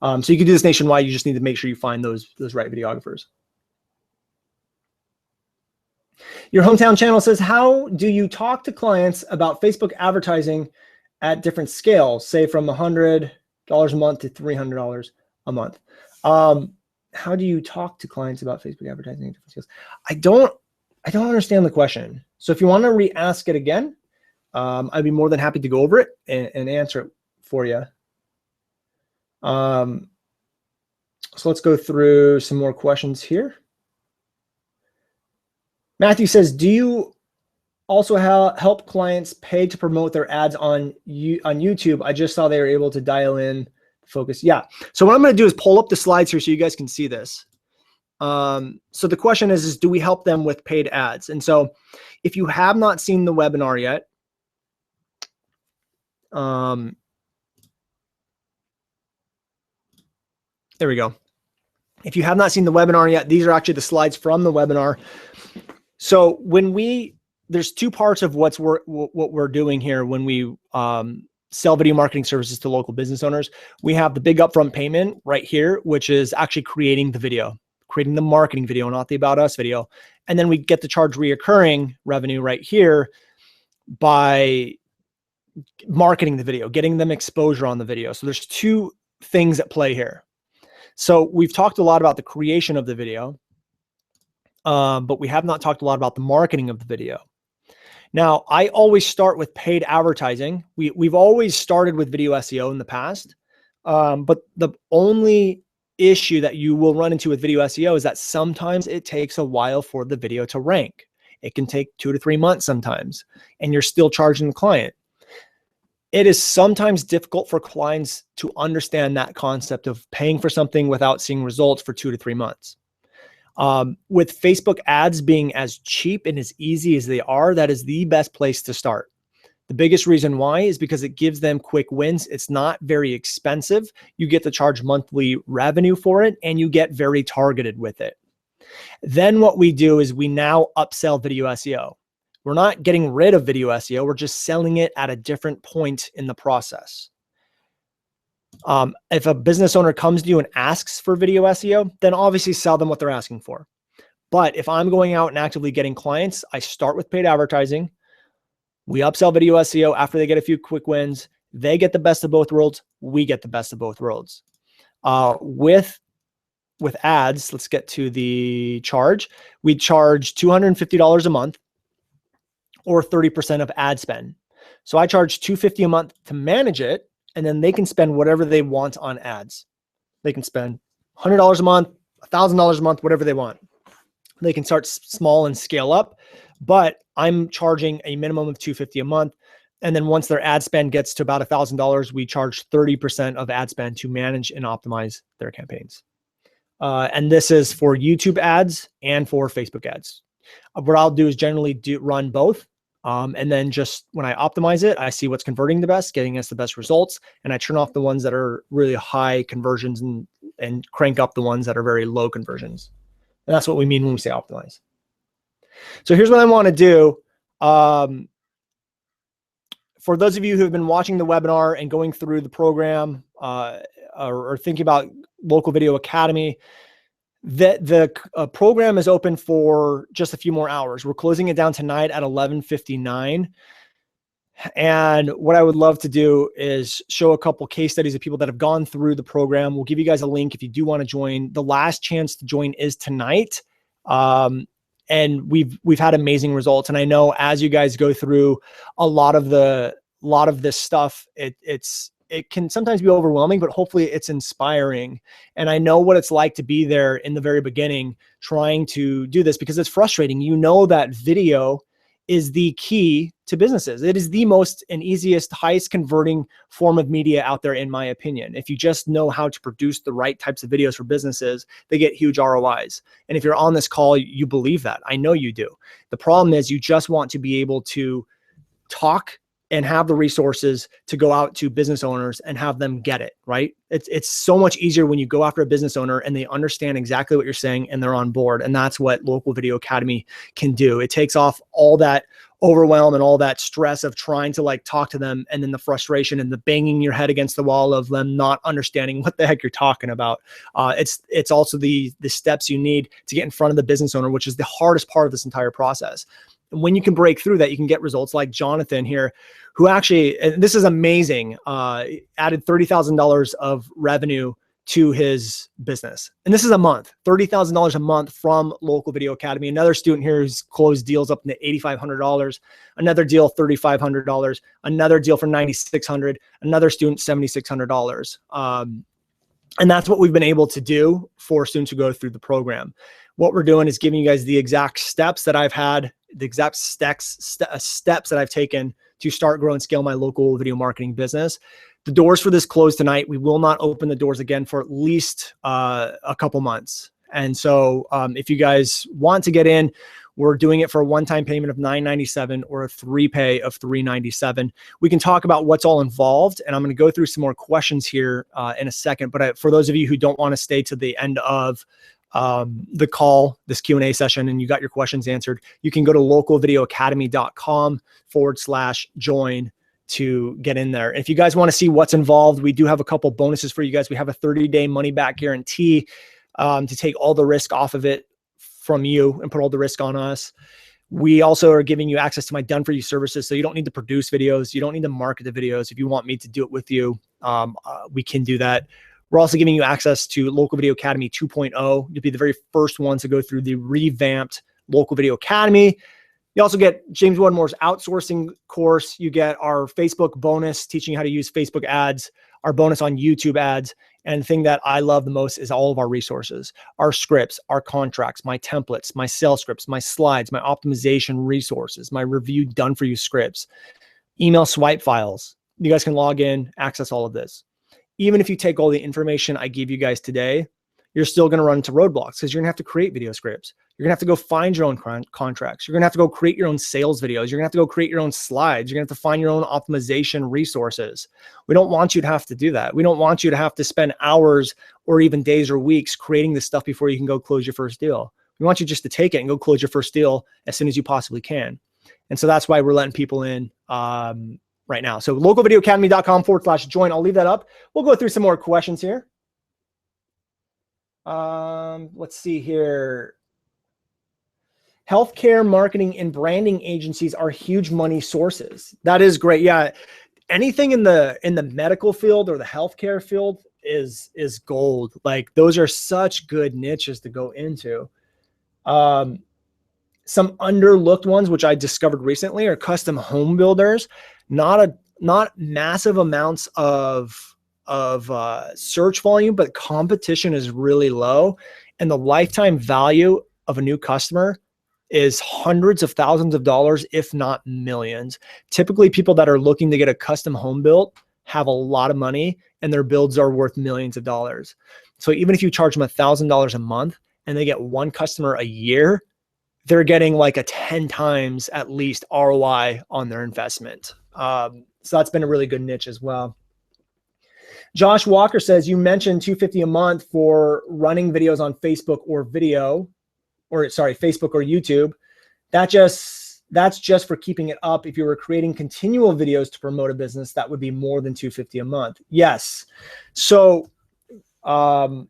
So you can do this nationwide. You just need to make sure you find those right videographers. Your Hometown Channel says, how do you talk to clients about Facebook advertising at different scales, say from $100 a month to $300 a month? How do you talk to clients about Facebook advertising at different scales? I don't understand the question. So if you want to re-ask it again, I'd be more than happy to go over it and answer it for you. So let's go through some more questions here. Matthew says, do you also help clients pay to promote their ads on YouTube? I just saw they were able to dial in focus. Yeah. So what I'm going to do is pull up the slides here so you guys can see this. So the question is do we help them with paid ads? And so if you have not seen the webinar yet, There we go. If you have not seen the webinar yet, these are actually the slides from the webinar. So there's two parts of what we're doing here when we sell video marketing services to local business owners. We have the big upfront payment right here, which is actually creating the video, creating the marketing video, not the About Us video. And then we get to charge reoccurring revenue right here by marketing the video, getting them exposure on the video. So there's two things at play here. So we've talked a lot about the creation of the video, but we have not talked a lot about the marketing of the video. Now, I always start with paid advertising. We've always started with video SEO in the past, but the only issue that you will run into with video SEO is that sometimes it takes a while for the video to rank. It can take 2 to 3 months sometimes, and you're still charging the client. It is sometimes difficult for clients to understand that concept of paying for something without seeing results for 2 to 3 months. With Facebook ads being as cheap and as easy as they are, that is the best place to start. The biggest reason why is because it gives them quick wins. It's not very expensive. You get to charge monthly revenue for it, and you get very targeted with it. Then what we do is we now upsell video SEO. We're not getting rid of video SEO. We're just selling it at a different point in the process. If a business owner comes to you and asks for video SEO, then obviously sell them what they're asking for. But if I'm going out and actively getting clients, I start with paid advertising. We upsell video SEO after they get a few quick wins. They get the best of both worlds. We get the best of both worlds. With ads, let's get to the charge. We charge $250 a month or 30% of ad spend. So I charge $250 a month to manage it, and then they can spend whatever they want on ads. They can spend $100 a month, $1,000 a month, whatever they want. They can start small and scale up, but I'm charging a minimum of $250 a month. And then once their ad spend gets to about $1,000, we charge 30% of ad spend to manage and optimize their campaigns. And this is for YouTube ads and for Facebook ads. What I'll do is generally run both. And then just when I optimize it, I see what's converting the best, getting us the best results. And I turn off the ones that are really high conversions and crank up the ones that are very low conversions. And that's what we mean when we say optimize. So here's what I want to do. For those of you who have been watching the webinar and going through the program or thinking about Local Video Academy, the program is open for just a few more hours. We're closing it down tonight at 11:59. And what I would love to do is show a couple case studies of people that have gone through the program. We'll give you guys a link if you do want to join. The last chance to join is tonight. And we've had amazing results. And I know as you guys go through a lot of this stuff, it can sometimes be overwhelming, but hopefully it's inspiring. And I know what it's like to be there in the very beginning, trying to do this, because it's frustrating. You know that video is the key to businesses. It is the most and easiest, highest converting form of media out there, in my opinion. If you just know how to produce the right types of videos for businesses, they get huge ROIs. And if you're on this call, you believe that. I know you do. The problem is you just want to be able to talk and have the resources to go out to business owners and have them get it, right? It's so much easier when you go after a business owner and they understand exactly what you're saying and they're on board. And that's what Local Video Academy can do. It takes off all that overwhelm and all that stress of trying to like talk to them, and then the frustration and the banging your head against the wall of them not understanding what the heck you're talking about. It's also the steps you need to get in front of the business owner, which is the hardest part of this entire process. And when you can break through that, you can get results like Jonathan here, who actually, and this is amazing, added $30,000 of revenue to his business. And this is a month, $30,000 a month from Local Video Academy. Another student here who's closed deals up to $8,500, another deal, $3,500, another deal for $9,600, another student, $7,600. And that's what we've been able to do for students who go through the program. What we're doing is giving you guys the exact steps that I've had, the exact steps that I've taken to start, grow, and scale my local video marketing business. The doors for this close tonight. We will not open the doors again for at least a couple months. And so if you guys want to get in, we're doing it for a one-time payment of $997 or a 3-pay of $397. We can talk about what's all involved, and I'm going to go through some more questions here in a second. But for those of you who don't want to stay to the end of the call, this Q&A session, and you got your questions answered, you can go to localvideoacademy.com/join to get in there. If you guys want to see what's involved, we do have a couple bonuses for you guys. We have a 30-day money-back guarantee to take all the risk off of it from you and put all the risk on us. We also are giving you access to my done for you services. So you don't need to produce videos. You don't need to market the videos. If you want me to do it with you, we can do that. We're also giving you access to Local Video Academy 2.0. You'll be the very first ones to go through the revamped Local Video Academy. You also get James Wedmore's outsourcing course. You get our Facebook bonus, teaching you how to use Facebook ads, our bonus on YouTube ads. And the thing that I love the most is all of our resources, our scripts, our contracts, my templates, my sales scripts, my slides, my optimization resources, my review done for you scripts, email swipe files. You guys can log in, access all of this. Even if you take all the information I gave you guys today, you're still going to run into roadblocks because you're going to have to create video scripts. You're going to have to go find your own contracts. You're going to have to go create your own sales videos. You're going to have to go create your own slides. You're going to have to find your own optimization resources. We don't want you to have to do that. We don't want you to have to spend hours or even days or weeks creating this stuff before you can go close your first deal. We want you just to take it and go close your first deal as soon as you possibly can. And so that's why we're letting people in right now. So localvideoacademy.com/join. I'll leave that up. We'll go through some more questions here. Let's see here. Healthcare marketing and branding agencies are huge money sources. That is great. Yeah. Anything in the medical field or the healthcare field is gold. Like those are such good niches to go into. Some underlooked ones, which I discovered recently, are custom home builders. Not massive amounts of search volume, but competition is really low. And the lifetime value of a new customer is hundreds of thousands of dollars, if not millions. Typically, people that are looking to get a custom home built have a lot of money and their builds are worth millions of dollars. So even if you charge them $1,000 a month and they get one customer a year, they're getting like a 10 times at least ROI on their investment. So that's been a really good niche as well. Josh Walker says, you mentioned $250 a month for running videos on Facebook or Facebook or YouTube. That's just for keeping it up. If you were creating continual videos to promote a business, that would be more than $250 a month. Yes. So the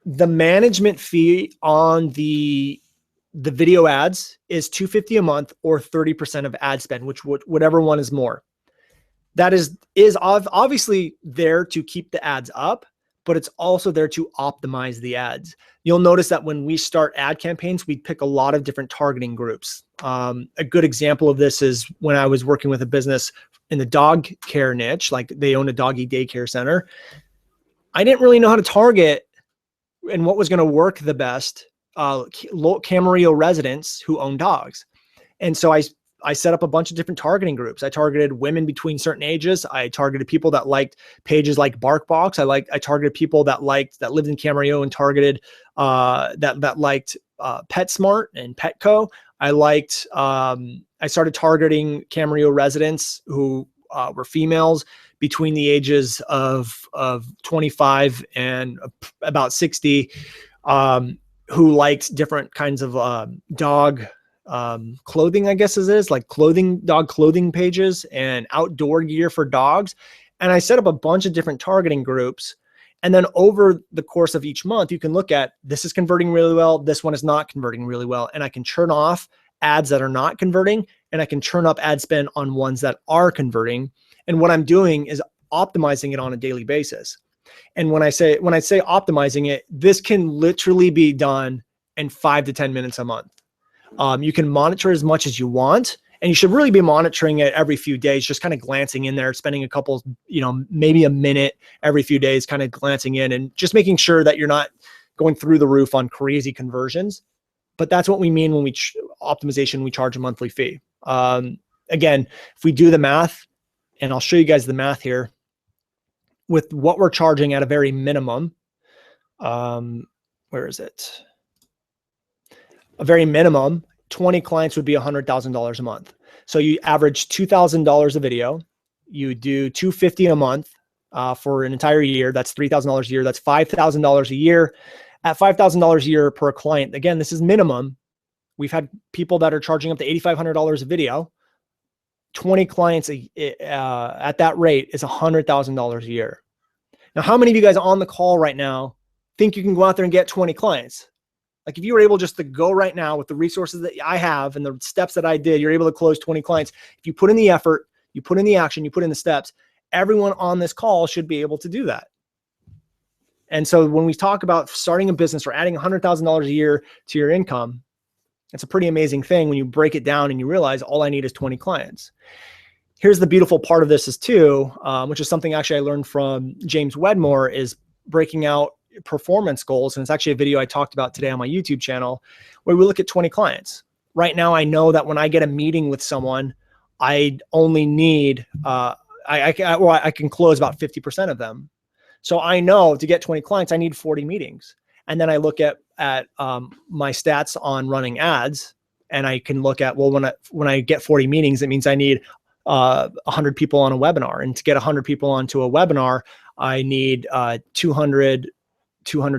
management fee on the video ads is $250 a month or 30% of ad spend, whatever one is more. That is obviously there to keep the ads up, but it's also there to optimize the ads. You'll notice that when we start ad campaigns, we pick a lot of different targeting groups. A good example of this is when I was working with a business in the dog care niche, like they own a doggy daycare center. I didn't really know how to target and what was going to work the best Camarillo residents who own dogs. And so I set up a bunch of different targeting groups. I targeted women between certain ages. I targeted people that liked pages like BarkBox. I targeted people that lived in Camarillo and targeted that liked PetSmart and Petco. I started targeting Camarillo residents who were females between the ages of 25 and about 60, who liked different kinds of dog clothing, I guess it is, like dog clothing pages and outdoor gear for dogs. And I set up a bunch of different targeting groups. And then over the course of each month, you can look at, this is converting really well. This one is not converting really well. And I can turn off ads that are not converting, and I can turn up ad spend on ones that are converting. And what I'm doing is optimizing it on a daily basis. And when I say optimizing it, this can literally be done in 5 to 10 minutes a month. You can monitor as much as you want, and you should really be monitoring it every few days, just kind of glancing in there, spending a couple, maybe a minute every few days, kind of glancing in and just making sure that you're not going through the roof on crazy conversions. But that's what we mean when we optimization, we charge a monthly fee. Again, if we do the math, and I'll show you guys the math here, with what we're charging at a very minimum, where is it? A very minimum, 20 clients would be $100,000 a month. So you average $2,000 a video. You do $250 a month for an entire year. That's $3,000 a year. That's $5,000 a year. At $5,000 a year per client, again, this is minimum. We've had people that are charging up to $8,500 a video. 20 clients at that rate is $100,000 a year. Now, how many of you guys on the call right now think you can go out there and get 20 clients? Like if you were able just to go right now with the resources that I have and the steps that I did, you're able to close 20 clients. If you put in the effort, you put in the action, you put in the steps, everyone on this call should be able to do that. And so when we talk about starting a business or adding $100,000 a year to your income, it's a pretty amazing thing when you break it down and you realize all I need is 20 clients. Here's the beautiful part of this is too, which is something actually I learned from James Wedmore, is breaking out performance goals. And it's actually a video I talked about today on my YouTube channel where we look at 20 clients. Right now, I know that when I get a meeting with someone, I only need, I can close about 50% of them. So I know to get 20 clients, I need 40 meetings. And then I look at my stats on running ads, and I can look at, well, when I get 40 meetings, it means I need 100 people on a webinar. And to get 100 people onto a webinar, I need 200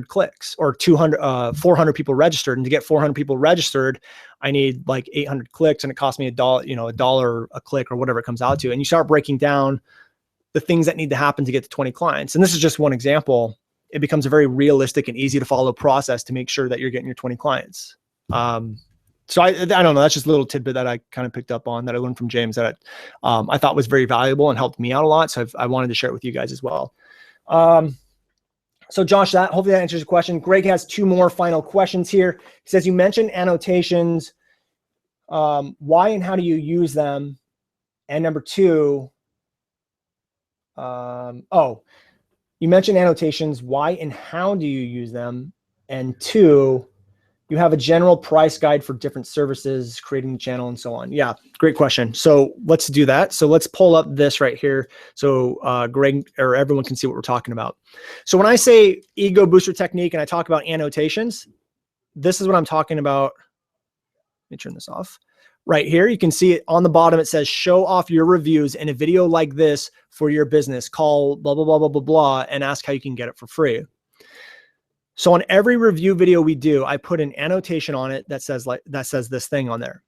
clicks, or 400 people registered. And to get 400 people registered, I need like 800 clicks, and it costs me $1 a click or whatever it comes out to. And you start breaking down the things that need to happen to get to 20 clients. And this is just one example. It becomes a very realistic and easy to follow process to make sure that you're getting your 20 clients. So I don't know, that's just a little tidbit that I kind of picked up on that I learned from James that I thought was very valuable and helped me out a lot. So I wanted to share it with you guys as well. So Josh, hopefully that answers your question. Greg has two more final questions here. He says, you mentioned annotations. Why and how do you use them? And number two, you mentioned annotations. Why and how do you use them? And two, you have a general price guide for different services, creating the channel and so on. Yeah, great question. So let's do that. So let's pull up this right here so Greg or everyone can see what we're talking about. So when I say ego booster technique and I talk about annotations, this is what I'm talking about. Let me turn this off. Right here, you can see it on the bottom. It says, show off your reviews in a video like this for your business. Call blah, blah, blah, blah, blah, blah, and ask how you can get it for free. So on every review video we do, I put an annotation on it that says this thing on there.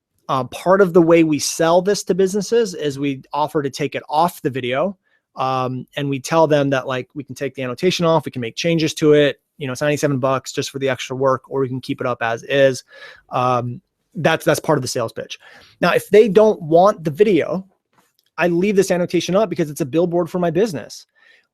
Part of the way we sell this to businesses is we offer to take it off the video. And we tell them that like, we can take the annotation off, we can make changes to it. You know, it's $97 just for the extra work, or we can keep it up as is. That's part of the sales pitch. Now, if they don't want the video, I leave this annotation up because it's a billboard for my business.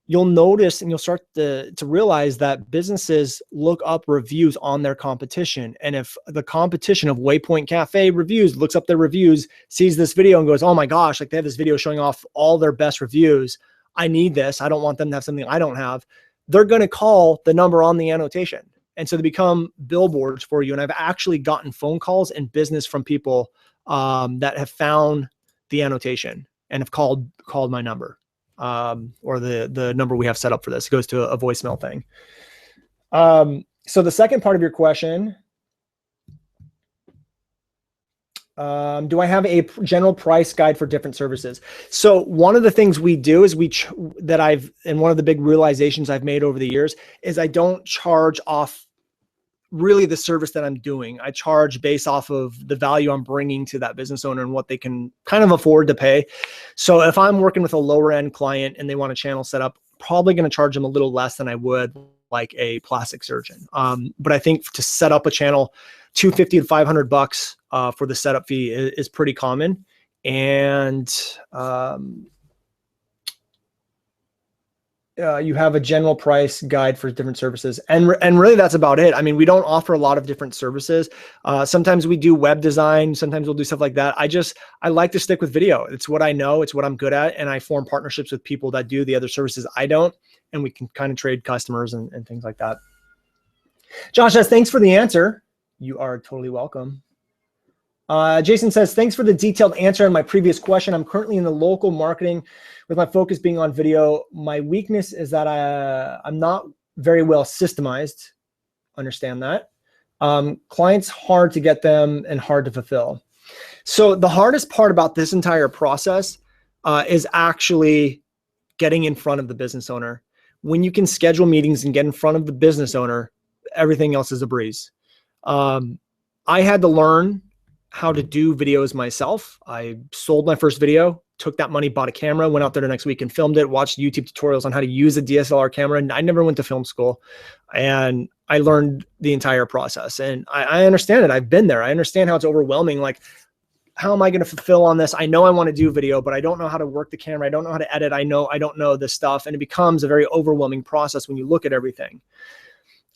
You'll notice and you'll start to realize that businesses look up reviews on their competition. And if the competition of Waypoint Cafe reviews looks up their reviews, sees this video and goes, oh my gosh, like they have this video showing off all their best reviews. I need this. I don't want them to have something I don't have. They're going to call the number on the annotation. And so they become billboards for you. And I've actually gotten phone calls and business from people that have found the annotation and have called my number. Or the number we have set up for this. It goes to a voicemail thing. So the second part of your question, do I have a general price guide for different services? So one of the things we do is and one of the big realizations I've made over the years is I don't charge off really the service that I'm doing. I charge based off of the value I'm bringing to that business owner and what they can kind of afford to pay. So if I'm working with a lower end client and they want a channel set up, probably going to charge them a little less than I would like a plastic surgeon. But I think to set up a channel, $250 to $500 for the setup fee is pretty common. And you have a general price guide for different services. And really that's about it. I mean, we don't offer a lot of different services. Sometimes we do web design. Sometimes we'll do stuff like that. I like to stick with video. It's what I know. It's what I'm good at. And I form partnerships with people that do the other services I don't. And we can kind of trade customers and things like that. Josh says, thanks for the answer. You are totally welcome. Jason says, thanks for the detailed answer on my previous question. I'm currently in the local marketing with my focus being on video. My weakness is that I'm not very well systemized. understand that. Clients, hard to get them and hard to fulfill. So the hardest part about this entire process is actually getting in front of the business owner. When you can schedule meetings and get in front of the business owner, everything else is a breeze. I had to learn how to do videos myself. I sold my first video, took that money, bought a camera, went out there the next week and filmed it, watched YouTube tutorials on how to use a DSLR camera. And I never went to film school, and I learned the entire process, and I understand it. I've been there. I understand how it's overwhelming. Like, how am I going to fulfill on this? I know I want to do video, but I don't know how to work the camera. I don't know how to edit. I don't know this stuff. And it becomes a very overwhelming process when you look at everything.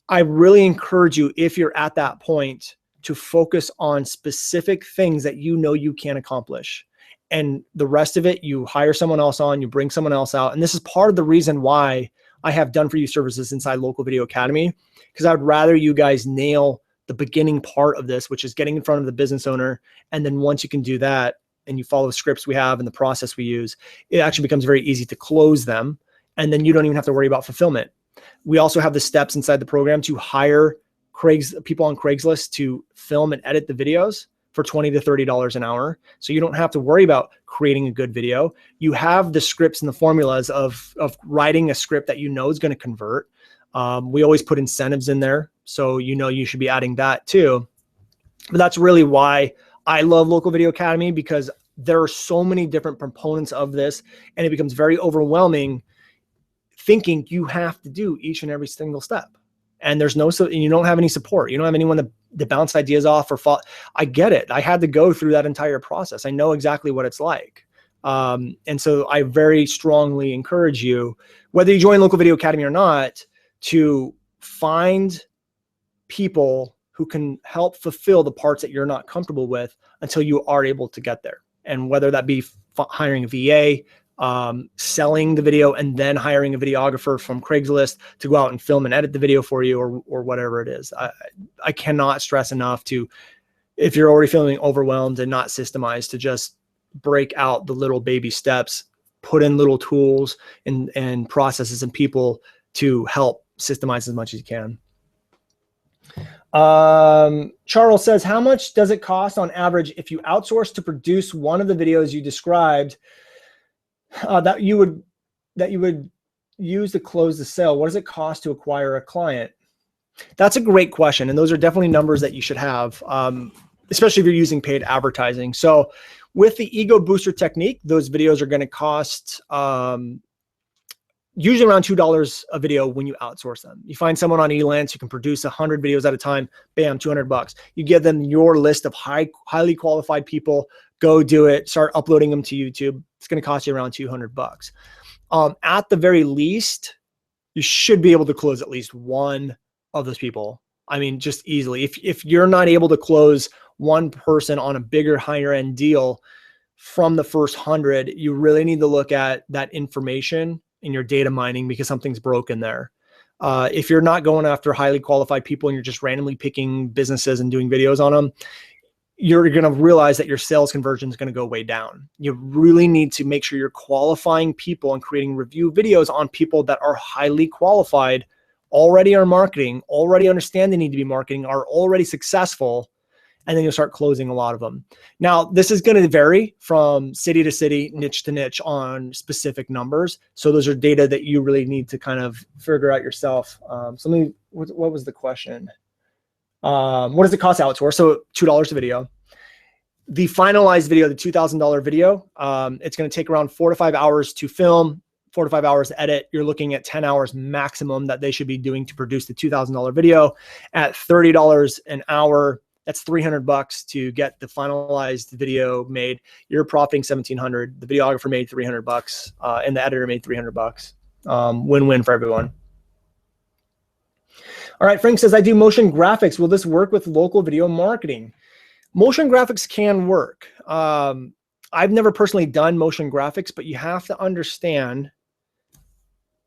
I really encourage you, if you're at that point, to focus on specific things that you know you can accomplish. And the rest of it, you hire someone else on, you bring someone else out. And this is part of the reason why I have done for you services inside Local Video Academy, because I would rather you guys nail the beginning part of this, which is getting in front of the business owner. And then once you can do that and you follow the scripts we have and the process we use, it actually becomes very easy to close them. And then you don't even have to worry about fulfillment. We also have the steps inside the program to hire people on Craigslist to film and edit the videos for $20 to $30 an hour. So you don't have to worry about creating a good video. You have the scripts and the formulas of writing a script that you know is going to convert. We always put incentives in there, so you know you should be adding that too. But that's really why I love Local Video Academy, because there are so many different components of this, and it becomes very overwhelming thinking you have to do each and every single step. And there's and you don't have any support. You don't have anyone to bounce ideas off or fall. I get it. I had to go through that entire process. I know exactly what it's like. And so I very strongly encourage you, whether you join Local Video Academy or not, to find people who can help fulfill the parts that you're not comfortable with until you are able to get there. And whether that be hiring a VA, selling the video, and then hiring a videographer from Craigslist to go out and film and edit the video for you, or whatever it is. I cannot stress enough to, if you're already feeling overwhelmed and not systemized, to just break out the little baby steps, put in little tools and processes and people to help systemize as much as you can. Charles says, how much does it cost on average if you outsource to produce one of the videos you described that you would use to close the sale? What does it cost to acquire a client? That's a great question. And those are definitely numbers that you should have, especially if you're using paid advertising. So with the Ego Booster technique, those videos are going to cost usually around $2 a video when you outsource them. You find someone on Elance who can produce 100 videos at a time, bam, $200. You give them your list of highly qualified people, go do it, start uploading them to YouTube. It's going to cost you around $200. At the very least, you should be able to close at least one of those people. I mean, just easily. If you're not able to close one person on a bigger, higher end deal from the first 100, you really need to look at that information in your data mining, because something's broken there. If you're not going after highly qualified people and you're just randomly picking businesses and doing videos on them, you're going to realize that your sales conversion is going to go way down. You really need to make sure you're qualifying people and creating review videos on people that are highly qualified, already are marketing, already understand they need to be marketing, are already successful, and then you'll start closing a lot of them. Now, this is going to vary from city to city, niche to niche on specific numbers. So those are data that you really need to kind of figure out yourself. What was the question? What does it cost to outsource? So $2 a video. The finalized video, the $2,000 video, it's going to take around 4 to 5 hours to film, 4 to 5 hours to edit. You're looking at 10 hours maximum that they should be doing to produce the $2,000 video. At $30 an hour, that's $300 to get the finalized video made. You're profiting $1,700. The videographer made $300, and the editor made $300. Win-win for everyone. All right, Frank says, I do motion graphics. Will this work with local video marketing? Motion graphics can work. I've never personally done motion graphics, but you have to understand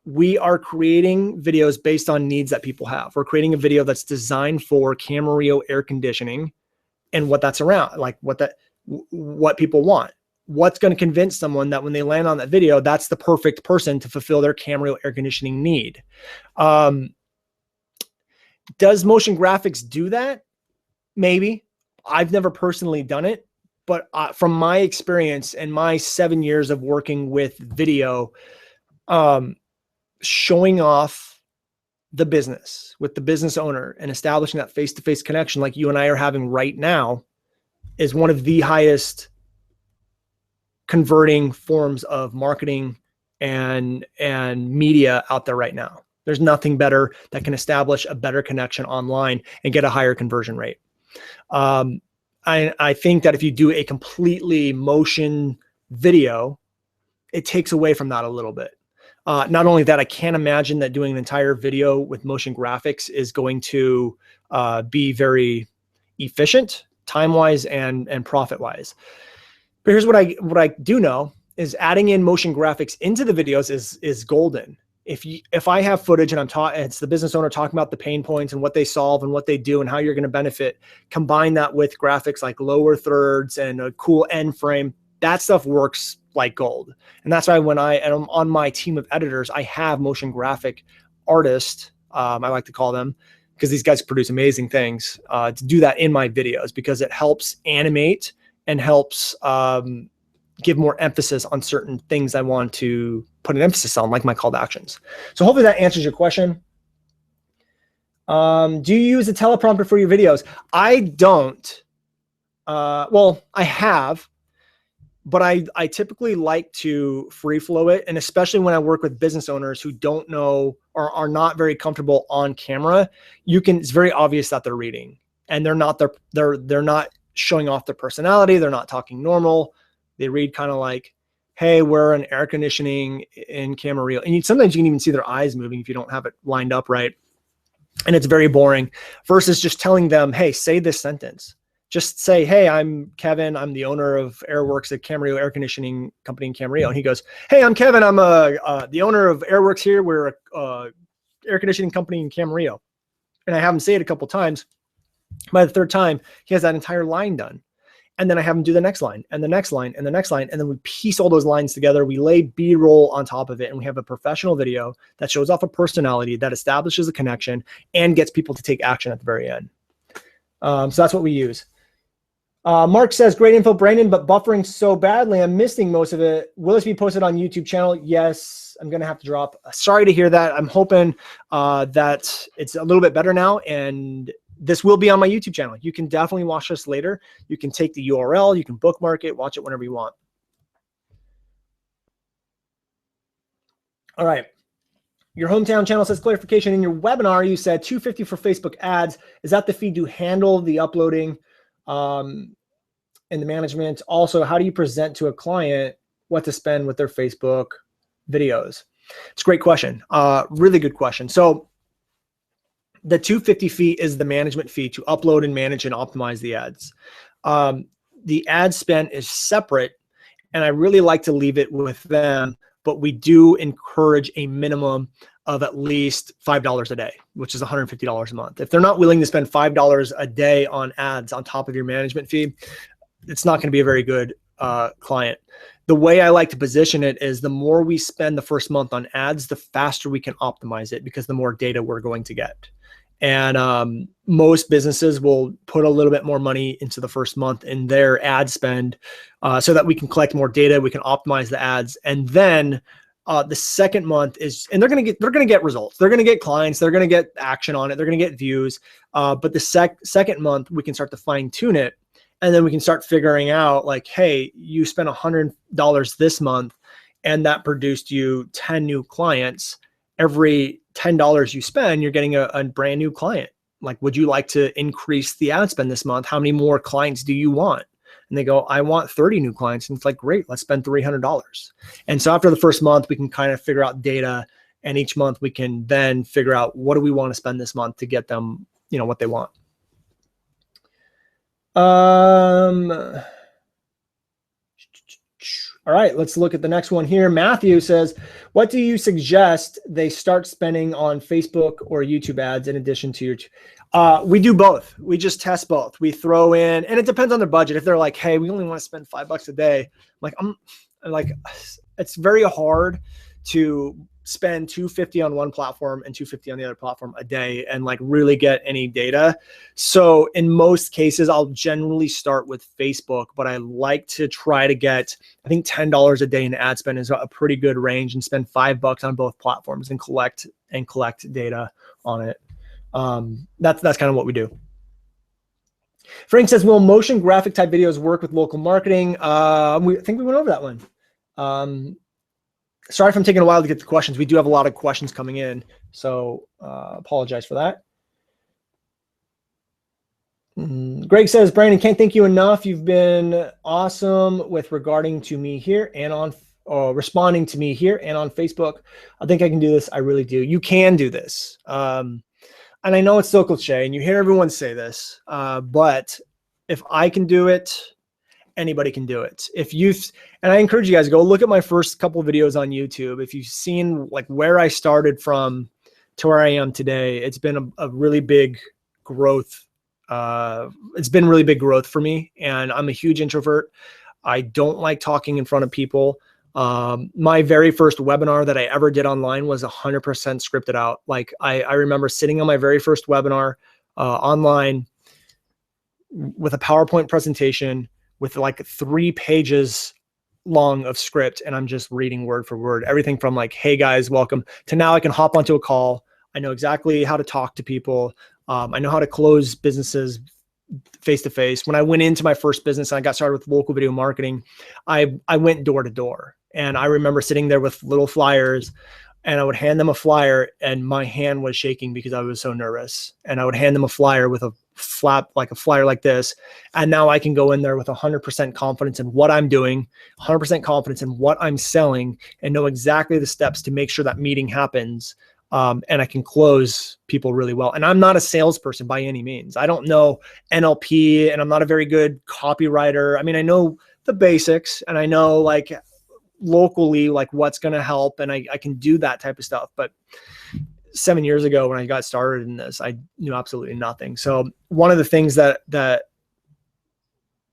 we are creating videos based on needs that people have. We're creating a video that's designed for Camarillo air conditioning and what that's around, like what people want. What's going to convince someone that when they land on that video, that's the perfect person to fulfill their Camarillo air conditioning need. Does motion graphics do that? Maybe. I've never personally done it, but from my experience and my 7 years of working with video, showing off the business with the business owner and establishing that face-to-face connection like you and I are having right now is one of the highest converting forms of marketing and media out there right now. There's nothing better that can establish a better connection online and get a higher conversion rate. I think that if you do a completely motion video, it takes away from that a little bit. Not only that, I can't imagine that doing an entire video with motion graphics is going to be very efficient, time-wise and profit-wise. But here's what I do know is adding in motion graphics into the videos is golden. If I have footage and it's the business owner talking about the pain points and what they solve and what they do and how you're going to benefit, combine that with graphics like lower thirds and a cool end frame, that stuff works like gold. And that's why when I'm on my team of editors, I have motion graphic artists, I like to call them, because these guys produce amazing things, to do that in my videos because it helps animate and helps give more emphasis on certain things I want to put an emphasis on, like my call to actions. So hopefully that answers your question. Do you use a teleprompter for your videos? I don't. Well, I have, but I typically like to free flow it. And especially when I work with business owners who don't know or are not very comfortable on camera, it's very obvious that they're reading and they're not showing off their personality. They're not talking normal. They read kind of like, hey, we're an air conditioning in Camarillo. And sometimes you can even see their eyes moving if you don't have it lined up right. And it's very boring versus just telling them, hey, say this sentence. Just say, hey, I'm Kevin. I'm the owner of Airworks at Camarillo Air Conditioning Company in Camarillo. And he goes, hey, I'm Kevin. I'm the owner of Airworks here. We're a air conditioning company in Camarillo. And I have him say it a couple times. By the third time, he has that entire line done. And then I have him do the next line and the next line and the next line. And then we piece all those lines together. We lay B-roll on top of it. And we have a professional video that shows off a personality that establishes a connection and gets people to take action at the very end. So that's what we use. Mark says, great info, Brandon, but buffering so badly, I'm missing most of it. Will this be posted on YouTube channel? Yes, I'm going to have to drop. Sorry to hear that. I'm hoping that it's a little bit better now. And this will be on my YouTube channel. You can definitely watch this later. You can take the URL, you can bookmark it, watch it whenever you want. All right. Your hometown channel says clarification. In your webinar, you said $250 for Facebook ads. Is that the fee to handle the uploading and the management? Also, how do you present to a client what to spend with their Facebook videos? It's a great question. Really good question. So the $250 fee is the management fee to upload and manage and optimize the ads. The ad spend is separate, and I really like to leave it with them, but we do encourage a minimum of at least $5 a day, which is $150 a month. If they're not willing to spend $5 a day on ads on top of your management fee, it's not going to be a very good client. The way I like to position it is the more we spend the first month on ads, the faster we can optimize it because the more data we're going to get. And most businesses will put a little bit more money into the first month in their ad spend so that we can collect more data, we can optimize the ads. And then the second month is, and they're going to get results. They're going to get clients. They're going to get action on it. They're going to get views. But the second month, we can start to fine tune it. And then we can start figuring out like, hey, you spent $100 this month and that produced you 10 new clients. Every $10 you spend, you're getting a brand new client. Like, would you like to increase the ad spend this month? How many more clients do you want? And they go, I want 30 new clients. And it's like, great, let's spend $300. And so after the first month, we can kind of figure out data. And each month we can then figure out what do we want to spend this month to get them, you know, what they want. All right, let's look at the next one here. Matthew says, what do you suggest they start spending on Facebook or YouTube ads in addition to your, we do both. We just test both. We throw in, and it depends on their budget. If they're like, hey, we only want to spend $5 a day, I'm like, it's very hard to spend $250 on one platform and $250 on the other platform a day and like really get any data. So in most cases, I'll generally start with Facebook, but I like to try to get, I think $10 a day in ad spend is a pretty good range, and spend $5 on both platforms and collect data on it. That's kind of what we do. Frank says, will motion graphic type videos work with local marketing? I think we went over that one. Sorry if I'm taking a while to get the questions. We do have a lot of questions coming in, so apologize for that. Greg says, Brandon, can't thank you enough. You've been awesome with regarding to me here and on responding to me here and on Facebook. I think I can do this. I really do. You can do this. And I know it's so cliche and you hear everyone say this, but if I can do it, anybody can do it. And I encourage you guys to go look at my first couple of videos on YouTube. If you've seen like where I started from to where I am today, it's been a really big growth. It's been really big growth for me, and I'm a huge introvert. I don't like talking in front of people. My very first webinar that I ever did online was 100% scripted out. Like I remember sitting on my very first webinar online with a PowerPoint presentation with like 3 pages long of script, and I'm just reading word for word, everything from like, hey guys, welcome, to now I can hop onto a call. I know exactly how to talk to people. I know how to close businesses face to face. When I went into my first business and I got started with local video marketing, I went door to door, and I remember sitting there with little flyers, and I would hand them a flyer and my hand was shaking because I was so nervous. And I would hand them a flyer with a flyer like this. And now I can go in there with 100% confidence in what I'm doing, 100% confidence in what I'm selling, and know exactly the steps to make sure that meeting happens. And I can close people really well. And I'm not a salesperson by any means. I don't know NLP, and I'm not a very good copywriter. I mean, I know the basics, and I know like locally, like what's going to help, and I can do that type of stuff. But 7 years ago when I got started in this, I knew absolutely nothing. So one of the things that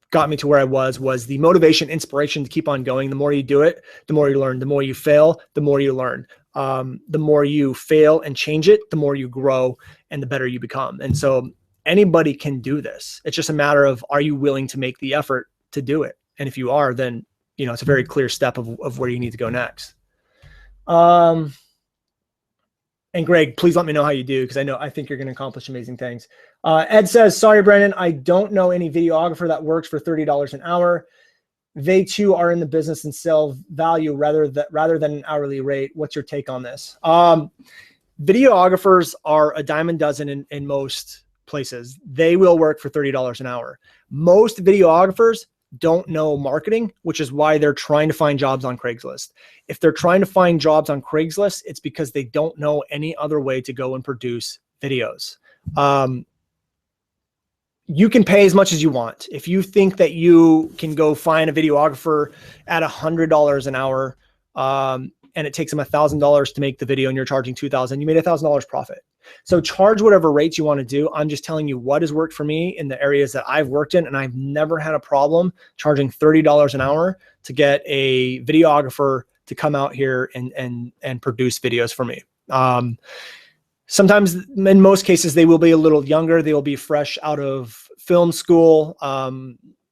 got me to where I was the motivation, inspiration to keep on going. The more you do it, the more you learn. The more you fail, the more you learn. The more you fail and change it, the more you grow and the better you become. And so anybody can do this. It's just a matter of, are you willing to make the effort to do it? And if you are, then, you know, it's a very clear step of where you need to go next. And Greg, please let me know how you do, because I think you're going to accomplish amazing things. Ed says, sorry, Brandon, I don't know any videographer that works for $30 an hour. They too are in the business and sell value rather than an hourly rate. What's your take on this? Videographers are a dime a dozen in most places. They will work for $30 an hour. Most videographers don't know marketing, which is why they're trying to find jobs on Craigslist. If they're trying to find jobs on Craigslist, it's because they don't know any other way to go and produce videos. You can pay as much as you want. If you think that you can go find a videographer at $100 an hour, and it takes them $1,000 to make the video, and you're charging $2,000, you made $1,000 profit. So charge whatever rates you want to do. I'm just telling you what has worked for me in the areas that I've worked in, and I've never had a problem charging $30 an hour to get a videographer to come out here and produce videos for me. Sometimes, in most cases, they will be a little younger. They will be fresh out of film school.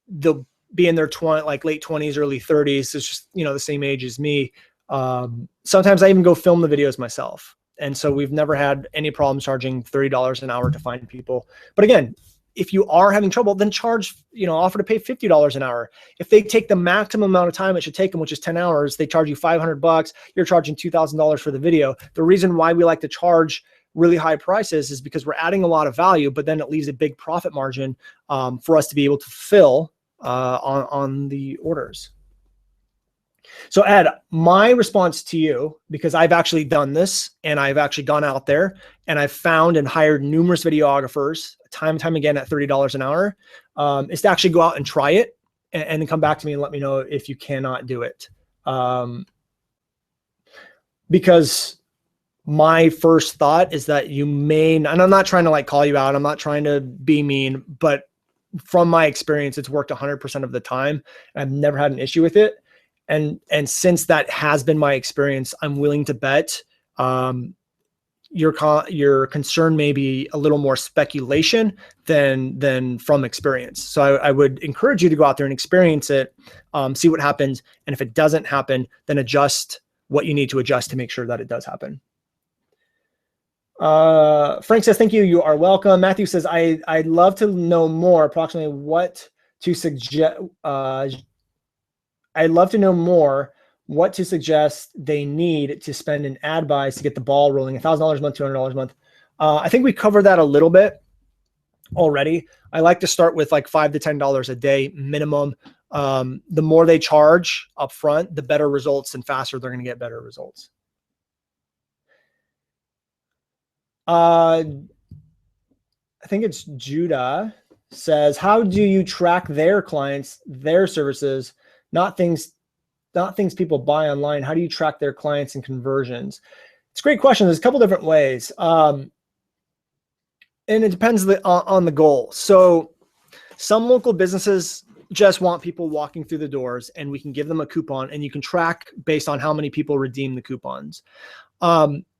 They'll be in their late 20s, early 30s. It's just, you know, the same age as me. Sometimes I even go film the videos myself. And so we've never had any problem charging $30 an hour to find people. But again, if you are having trouble, then charge, you know, offer to pay $50 an hour. If they take the maximum amount of time it should take them, which is 10 hours, they charge you $500, you're charging $2,000 for the video. The reason why we like to charge really high prices is because we're adding a lot of value, but then it leaves a big profit margin for us to be able to fill on the orders. So Ed, my response to you, because I've actually done this and I've actually gone out there and I've found and hired numerous videographers time and time again at $30 an hour, is to actually go out and try it and then come back to me and let me know if you cannot do it. Because my first thought is that you may, and I'm not trying to like call you out, I'm not trying to be mean, but from my experience, it's worked 100% of the time. I've never had an issue with it. And since that has been my experience, I'm willing to bet your concern may be a little more speculation than from experience. So I would encourage you to go out there and experience it, see what happens. And if it doesn't happen, then adjust what you need to adjust to make sure that it does happen. Frank says, thank you. You are welcome. Matthew says, I'd love to know more approximately what to suggest. I'd love to know more what to suggest they need to spend in ad buys to get the ball rolling. $1,000 a month, $200 a month. I think we covered that a little bit already. I like to start with like $5 to $10 a day minimum. The more they charge up front, the better results and faster they're going to get better results. I think it's Judah says, how do you track their clients, their services, not things people buy online? How do you track their clients and conversions? It's a great question. There's a couple different ways. And it depends on the goal. So some local businesses just want people walking through the doors, and we can give them a coupon, and you can track based on how many people redeem the coupons.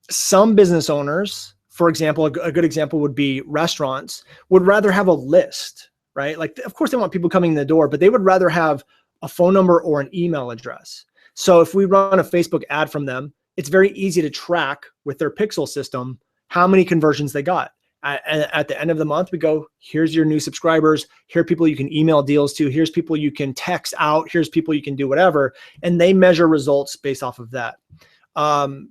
Some business owners, for example, a good example would be restaurants, would rather have a list, right? Like, of course they want people coming in the door, but they would rather have a phone number or an email address. So if we run a Facebook ad from them, it's very easy to track with their Pixel system how many conversions they got. At the end of the month, we go, here's your new subscribers. Here are people you can email deals to. Here's people you can text out. Here's people you can do whatever. And they measure results based off of that.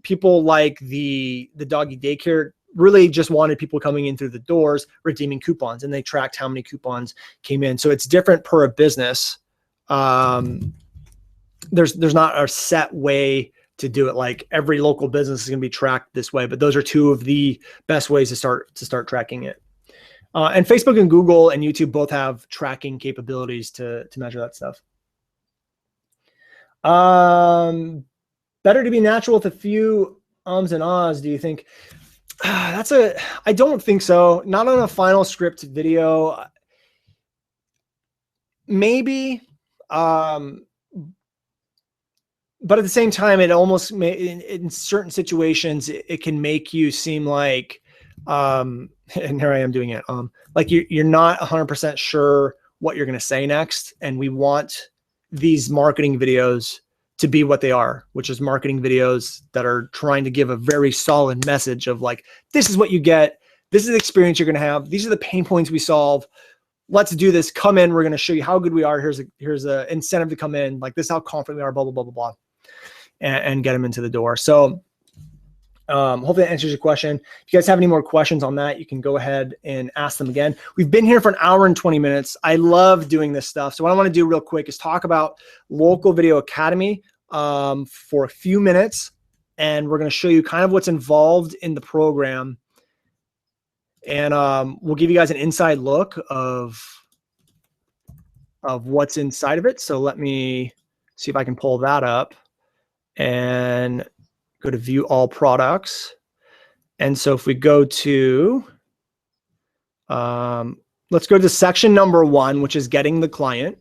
People like the doggy daycare really just wanted people coming in through the doors, redeeming coupons, and they tracked how many coupons came in. So it's different per a business. There's not a set way to do it. Like every local business is going to be tracked this way, but those are two of the best ways to start tracking it. And Facebook and Google and YouTube both have tracking capabilities to measure that stuff. Better to be natural with a few ums and ahs, do you think? I don't think so. Not on a final script video. Maybe, but at the same time, it almost in certain situations, it can make you seem like, and here I am doing it, like you're not 100% sure what you're going to say next. And we want these marketing videos to be what they are, which is marketing videos that are trying to give a very solid message of like, this is what you get. This is the experience you're going to have. These are the pain points we solve. Let's do this. Come in. We're going to show you how good we are. Here's a incentive to come in. Like, this is how confident we are, blah, blah, blah, blah, blah, and get them into the door. So hopefully that answers your question. If you guys have any more questions on that, you can go ahead and ask them again. We've been here for an hour and 20 minutes. I love doing this stuff. So what I want to do real quick is talk about Local Video Academy for a few minutes. And we're going to show you kind of what's involved in the program. And we'll give you guys an inside look of what's inside of it. So let me see if I can pull that up and go to view all products. And so if we go to, let's go to section number 1, which is getting the client.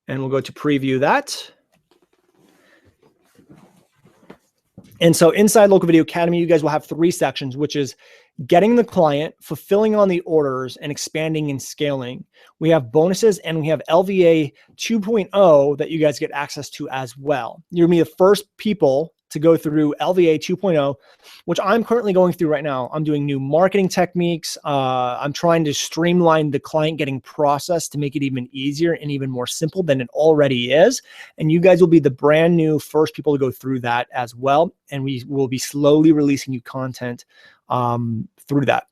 And we'll go to preview that. And so inside Local Video Academy, you guys will have 3 sections, which is getting the client, fulfilling on the orders, and expanding and scaling. We have bonuses, and we have LVA 2.0 that you guys get access to as well. You're gonna be the first people to go through LVA 2.0, which I'm currently going through right now. I'm doing new marketing techniques. I'm trying to streamline the client getting process to make it even easier and even more simple than it already is. And you guys will be the brand new first people to go through that as well. And we will be slowly releasing you content through that.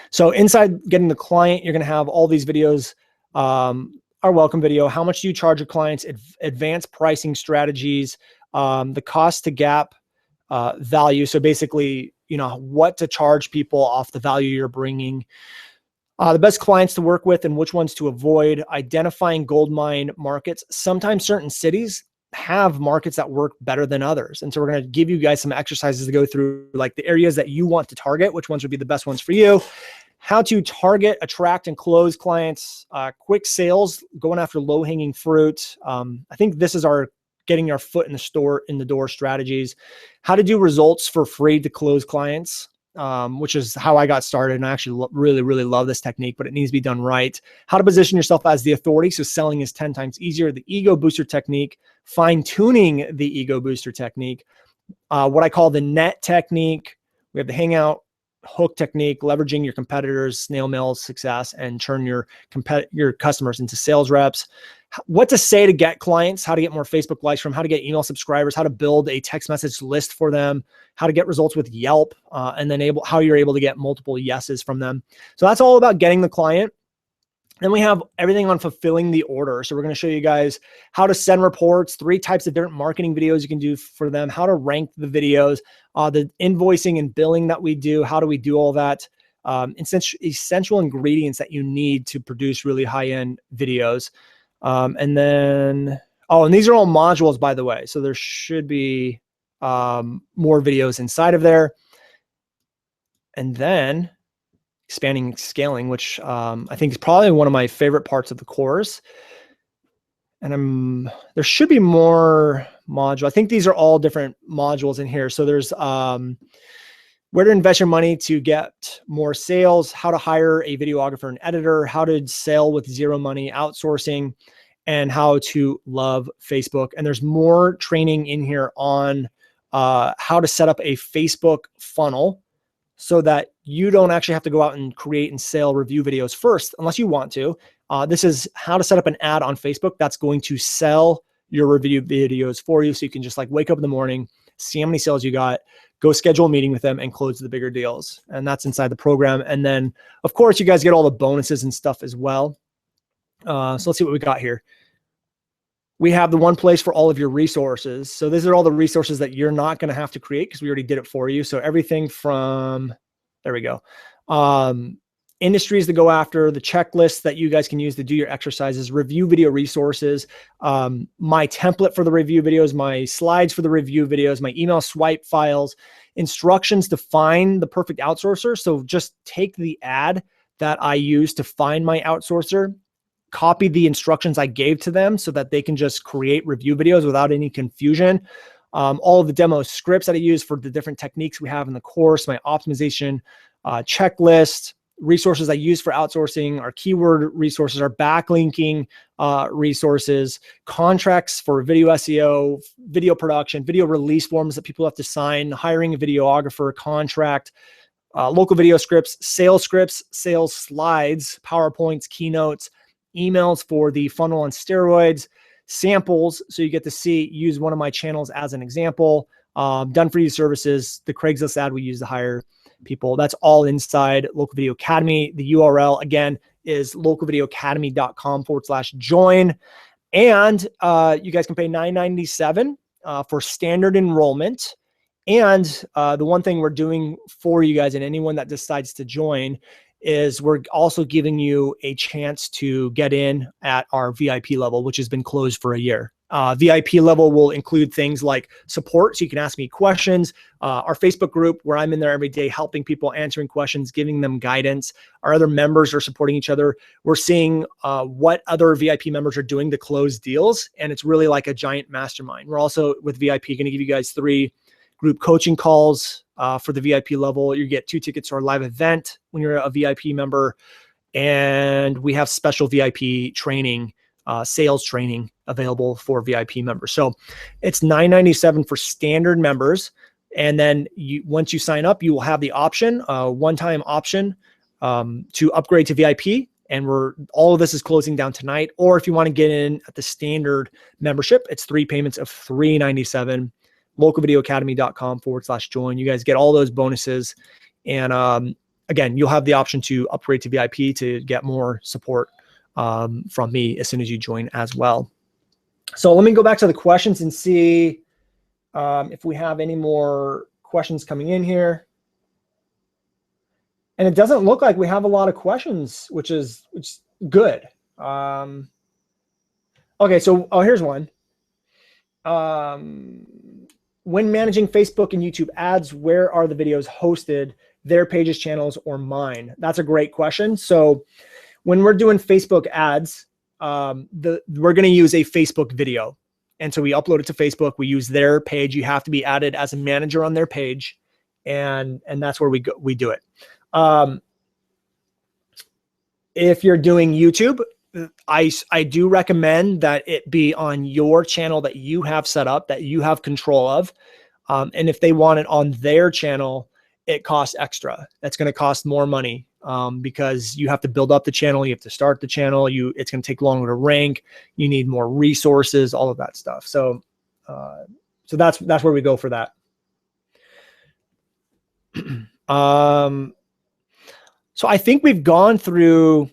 So inside getting the client, you're gonna have all these videos, our welcome video, how much do you charge your clients, advanced pricing strategies, the cost to gap value. So basically, you know, what to charge people off the value you're bringing, the best clients to work with and which ones to avoid, identifying goldmine markets. Sometimes certain cities have markets that work better than others. And so we're going to give you guys some exercises to go through, like the areas that you want to target, which ones would be the best ones for you, how to target, attract, and close clients, quick sales, going after low-hanging fruit. I think this is our getting our foot in the door strategies, how to do results for free to close clients, which is how I got started. And I actually really, really love this technique, but it needs to be done right. How to position yourself as the authority, so selling is 10 times easier. The ego booster technique, fine-tuning the ego booster technique, what I call the net technique. We have the hangout hook technique, leveraging your competitors, snail mail success, and turn your customers into sales reps. What to say to get clients, how to get more Facebook likes from, how to get email subscribers, how to build a text message list for them, how to get results with Yelp, and then how you're able to get multiple yeses from them. So that's all about getting the client. Then we have everything on fulfilling the order. So we're going to show you guys how to send reports, 3 types of different marketing videos you can do for them, how to rank the videos, the invoicing and billing that we do, how do we do all that, essential ingredients that you need to produce really high-end videos. And then, and these are all modules, by the way. So there should be more videos inside of there. And then expanding and scaling, which I think is probably one of my favorite parts of the course. And there should be more modules. I think these are all different modules in here. So there's where to invest your money to get more sales, how to hire a videographer and editor, how to sell with zero money, outsourcing, and how to love Facebook. And there's more training in here on how to set up a Facebook funnel so that you don't actually have to go out and create and sell review videos first, unless you want to. This is how to set up an ad on Facebook that's going to sell your review videos for you. So you can just like wake up in the morning, see how many sales you got, go schedule a meeting with them and close the bigger deals. And that's inside the program. And then of course you guys get all the bonuses and stuff as well. So let's see what we got here. We have the one place for all of your resources. So these are all the resources that you're not going to have to create because we already did it for you. So everything from, there we go. Industries to go after, the checklists that you guys can use to do your exercises, review video resources, my template for the review videos, my slides for the review videos, my email swipe files, instructions to find the perfect outsourcer. So just take the ad that I use to find my outsourcer, copy the instructions I gave to them so that they can just create review videos without any confusion. All of the demo scripts that I use for the different techniques we have in the course, my optimization checklist, resources I use for outsourcing, our keyword resources, our backlinking resources, contracts for video SEO, video production, video release forms that people have to sign, hiring a videographer, contract, local video scripts, sales slides, PowerPoints, keynotes, emails for the funnel on steroids, samples. So you get to use one of my channels as an example, done for you services, the Craigslist ad we use to hire people. That's all inside Local Video Academy. The URL again is localvideoacademy.com/join. And you guys can pay $9.97 for standard enrollment. And the one thing we're doing for you guys and anyone that decides to join is we're also giving you a chance to get in at our VIP level, which has been closed for a year. VIP level will include things like support, so you can ask me questions, our Facebook group where I'm in there every day helping people, answering questions, giving them guidance. Our other members are supporting each other. We're seeing what other VIP members are doing to close deals, and it's really like a giant mastermind. We're also, with VIP, going to give you guys 3 group coaching calls for the VIP level. You get 2 tickets to our live event when you're a VIP member. And we have special VIP training, sales training available for VIP members. So it's $9.97 for standard members. And then once you sign up, you will have the option, one-time option to upgrade to VIP. And all of this is closing down tonight. Or if you want to get in at the standard membership, it's 3 payments of $397. localvideoacademy.com/join. You guys get all those bonuses. And again, you'll have the option to upgrade to VIP to get more support from me as soon as you join as well. So let me go back to the questions and see if we have any more questions coming in here. And it doesn't look like we have a lot of questions, which is good. Okay, so here's one. When managing Facebook and YouTube ads, where are the videos hosted, their pages, channels, or mine? That's a great question. So when we're doing Facebook ads, we're going to use a Facebook video. And so we upload it to Facebook. We use their page. You have to be added as a manager on their page. And that's where we do it. If you're doing YouTube, I do recommend that it be on your channel that you have set up, that you have control of. And if they want it on their channel, it costs extra. That's going to cost more money because you have to build up the channel. You have to start the channel. It's going to take longer to rank. You need more resources, all of that stuff. So that's where we go for that. So I think we've gone through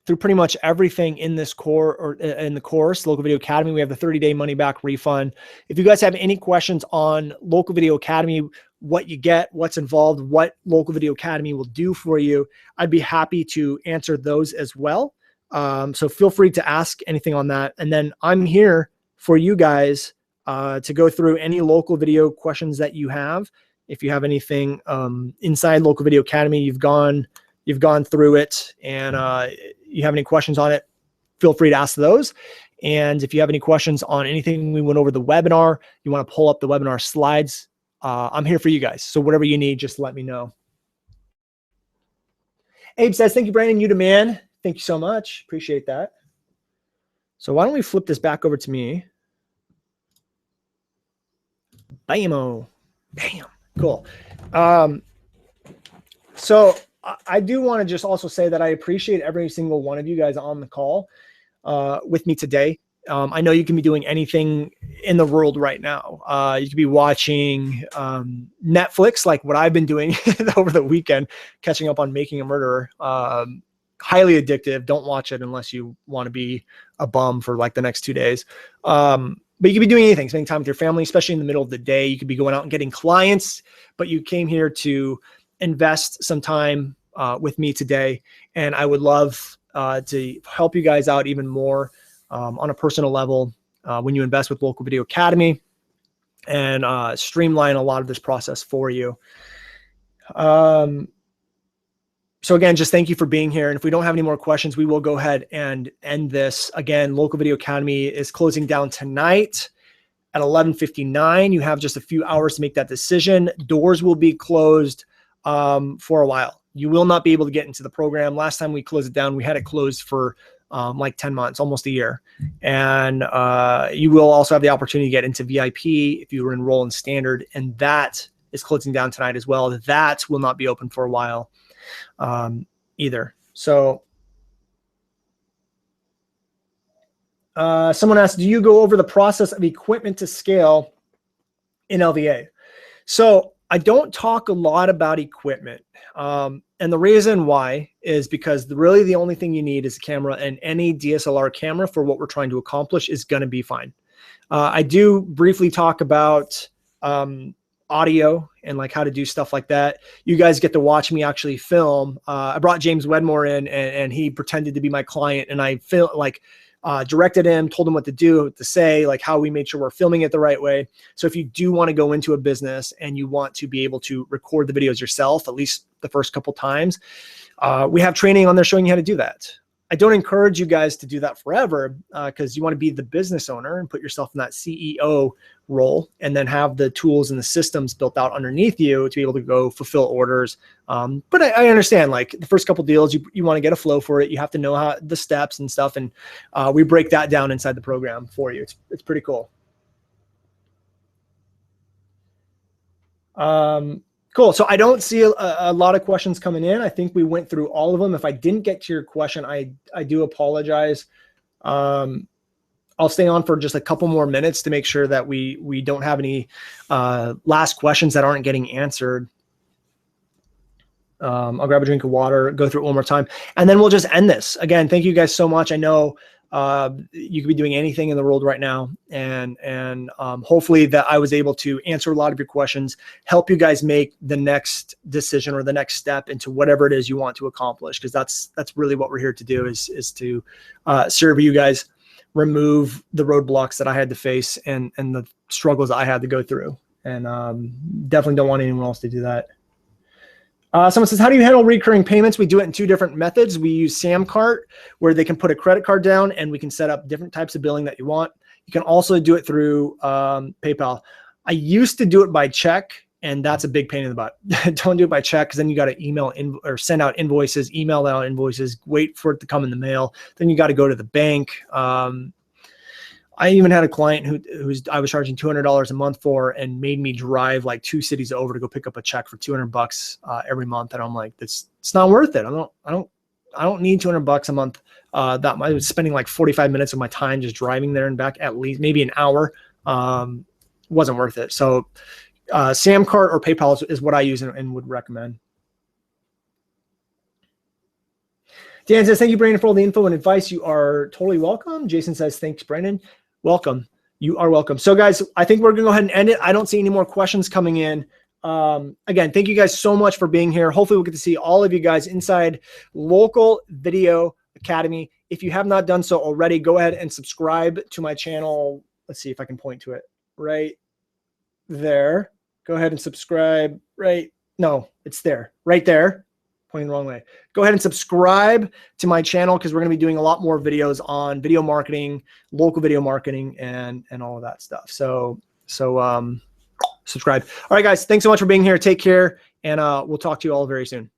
pretty much everything in this core or in the course, Local Video Academy. We have the 30-day money back refund. If you guys have any questions on Local Video Academy, what you get, what's involved, what Local Video Academy will do for you, I'd be happy to answer those as well. So feel free to ask anything on that. And then I'm here for you guys to go through any local video questions that you have. If you have anything inside Local Video Academy, you've gone through it and you have any questions on it, feel free to ask those. And if you have any questions on anything we went over the webinar, you want to pull up the webinar slides, I'm here for you guys. So whatever you need, just let me know. Abe says, thank you, Brandon. You the man. Thank you so much. Appreciate that. So why don't we flip this back over to me? Bam-o. Bam. Cool. So I do want to just also say that I appreciate every single one of you guys on the call with me today. I know you can be doing anything in the world right now. You could be watching Netflix, like what I've been doing over the weekend, catching up on Making a Murderer. Highly addictive. Don't watch it unless you want to be a bum for like the next 2 days. But you could be doing anything, spending time with your family, especially in the middle of the day. You could be going out and getting clients, but you came here to invest some time with me today. And I would love to help you guys out even more on a personal level when you invest with Local Video Academy and streamline a lot of this process for you. So again, just thank you for being here. And if we don't have any more questions, we will go ahead and end this. Again, Local Video Academy is closing down tonight at 11:59. You have just a few hours to make that decision. Doors will be closed for a while. You will not be able to get into the program. Last time we closed it down, we had it closed for like 10 months, almost a year. And you will also have the opportunity to get into VIP if you were enrolled in standard, and that is closing down tonight as well. That will not be open for a while either. So someone asked, do you go over the process of equipment to scale in LVA? So I don't talk a lot about equipment. And the reason why is because really the only thing you need is a camera, and any DSLR camera for what we're trying to accomplish is going to be fine. I do briefly talk about audio and like how to do stuff like that. You guys get to watch me actually film. I brought James Wedmore in and he pretended to be my client, and I directed him, told him what to do, to say, like how we made sure we're filming it the right way. So if you do want to go into a business and you want to be able to record the videos yourself, at least the first couple times, we have training on there showing you how to do that. I don't encourage you guys to do that forever because you want to be the business owner and put yourself in that CEO role, and then have the tools and the systems built out underneath you to be able to go fulfill orders. But I understand, like the first couple deals, you want to get a flow for it. You have to know how the steps and stuff. And we break that down inside the program for you. It's pretty cool. Cool. So I don't see a lot of questions coming in. I think we went through all of them. If I didn't get to your question, I do apologize. I'll stay on for just a couple more minutes to make sure that we don't have any last questions that aren't getting answered. I'll grab a drink of water, go through it one more time, and then we'll just end this. Again, thank you guys so much. I know you could be doing anything in the world right now, and hopefully that I was able to answer a lot of your questions, help you guys make the next decision or the next step into whatever it is you want to accomplish, because that's really what we're here to do, is to serve you guys, remove the roadblocks that I had to face and the struggles I had to go through, and definitely don't want anyone else to do that. Someone says, how do you handle recurring payments? We do it in two different methods. We use Samcart, where they can put a credit card down and we can set up different types of billing that you want. You can also do it through PayPal. I used to do it by check, and that's a big pain in the butt. Don't do it by check, because then you got to email or send out invoices, email out invoices, wait for it to come in the mail. Then you got to go to the bank. I even had a client who's I was charging $200 a month for, and made me drive like 2 cities over to go pick up a check for $200 every month. And I'm like, it's not worth it. I don't need $200 a month. That I was spending like 45 minutes of my time just driving there and back, at least maybe an hour. Wasn't worth it. So Samcart or PayPal is what I use and would recommend. Dan says, thank you, Brandon, for all the info and advice. You are totally welcome. Jason says, thanks, Brandon. Welcome. You are welcome. So guys, I think we're going to go ahead and end it. I don't see any more questions coming in. Again, thank you guys so much for being here. Hopefully we'll get to see all of you guys inside Local Video Academy. If you have not done so already, go ahead and subscribe to my channel. Let's see if I can point to it right there. Go ahead and subscribe right. No, it's there, right there. Pointing the wrong way. Go ahead and subscribe to my channel, because we're going to be doing a lot more videos on video marketing, local video marketing, and all of that stuff. So subscribe. All right, guys, thanks so much for being here. Take care, and we'll talk to you all very soon.